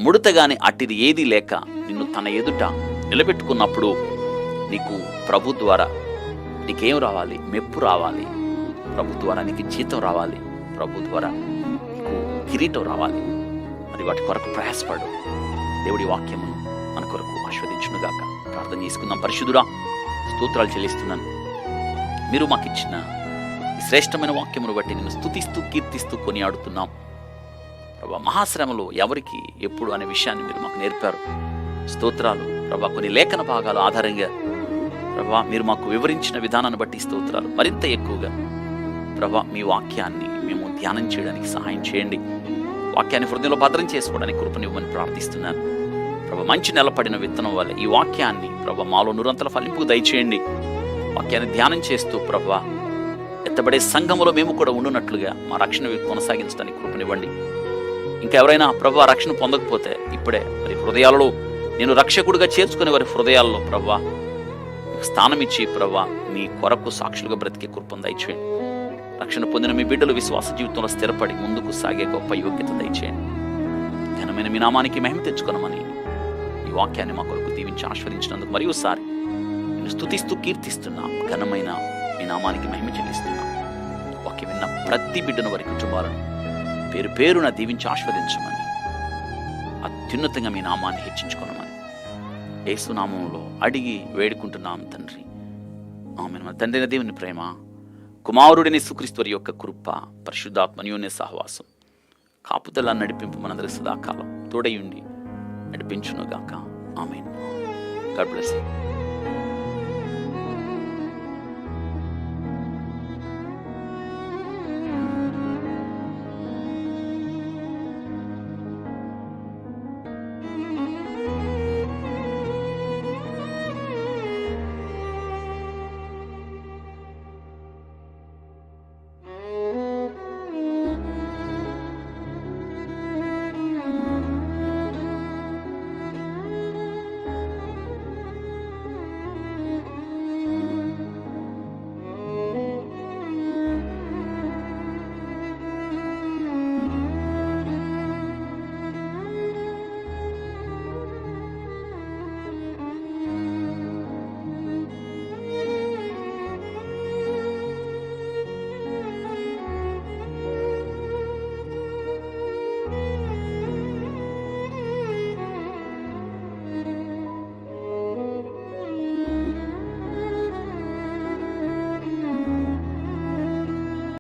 ముడత గాని అట్టిది ఏదీ లేక నిన్ను తన ఎదుట నిలబెట్టుకున్నప్పుడు నీకు ప్రభు ద్వారా నీకేం రావాలి? మెప్పు రావాలి. ప్రభు ద్వారా నీకు జీతం రావాలి. ప్రభు ద్వారా నీకు కిరీటం రావాలి. మరి వాటి కొరకు ప్రయాసపడు. దేవుడి వాక్యమును మన కొరకు ఆస్వాదించునుగాక. ప్రార్థన చేసుకుందాం. పరిశుద్ధుడా, స్తోత్రాలు చెల్లిస్తున్నాను. మీరు మాకు ఇచ్చిన ఈ శ్రేష్టమైన వాక్యమును బట్టి నేను స్తుతిస్తూ, కీర్తిస్తూ కొనియాడుతున్నాం. ప్రభా, మహాశ్రమలో ఎవరికి ఎప్పుడు అనే విషయాన్ని మీరు మాకు నేర్పారు. స్తోత్రాలు ప్రభా. కొన్ని లేఖన భాగాలు ఆధారంగా ప్రభా మీరు మాకు వివరించిన విధానాన్ని బట్టి స్తోత్రాలు. మరింత ఎక్కువగా ప్రభా మీ వాక్యాన్ని మేము ధ్యానం చేయడానికి సహాయం చేయండి. వాక్యాన్ని హృదయంలో భద్రం చేసుకోవడానికి కృపనివ్వమని ప్రార్థిస్తున్నాను. ప్రభా, మంచి నిలబడిన విత్తనం వల్ల ఈ వాక్యాన్ని ప్రభా మాలో నూరంతల ఫలింపుకు దయచేయండి. వాక్యాన్ని ధ్యానం చేస్తూ ప్రభా ఎత్తబడే సంఘములో మేము కూడా ఉండునట్లుగా మా రక్షణ కొనసాగించడానికి కృపనివ్వండి. ఇంకా ఎవరైనా ప్రభా రక్షణ పొందకపోతే, ఇప్పుడే మరి హృదయాలలో నేను రక్షకుడిగా చేర్చుకునే వారి హృదయాల్లో ప్రభా స్థానం ఇచ్చి ప్రభా మీ కొరకు సాక్షులుగా బ్రతికే కృపను దయచేయండి. రక్షణ పొందిన మీ బిడ్డలు విశ్వాస జీవితంలో స్థిరపడి ముందుకు సాగే గొప్ప యోగ్యత దయచేయండి. ఘనమైన మీ నామానికి మహిమ తెచ్చుకోనమని ఈ వాక్యాన్ని మా కొరకు దీవించి ఆస్వాదించినందుకు మరియోసారి నేను స్తుతిస్తూ కీర్తిస్తున్నాం. ఘనమైన మీ నామానికి మహిమ చెల్లిస్తున్నాం. వాక్యం విన్న ప్రతి బిడ్డను వారి కుటుంబాలను పేరు పేరున దీవించి ఆస్వాదించమని, అత్యున్నతంగా మీ నామాన్ని హెచ్చించుకోనమని యేసు నామములో అడిగి వేడుకుంటున్నాం తండ్రి. ఆమేన్. మన తండ్రి దేవుని ప్రేమ, కుమారుడిని యేసుక్రీస్తు వారి యొక్క కృప, పరిశుద్ధాత్మ అన్యోన్య సహవాసం, కాపుదల నడిపింపు మనందరి సదాకాలం తోడయుండి నడిపించునుగాక. ఆమేన్. God bless you.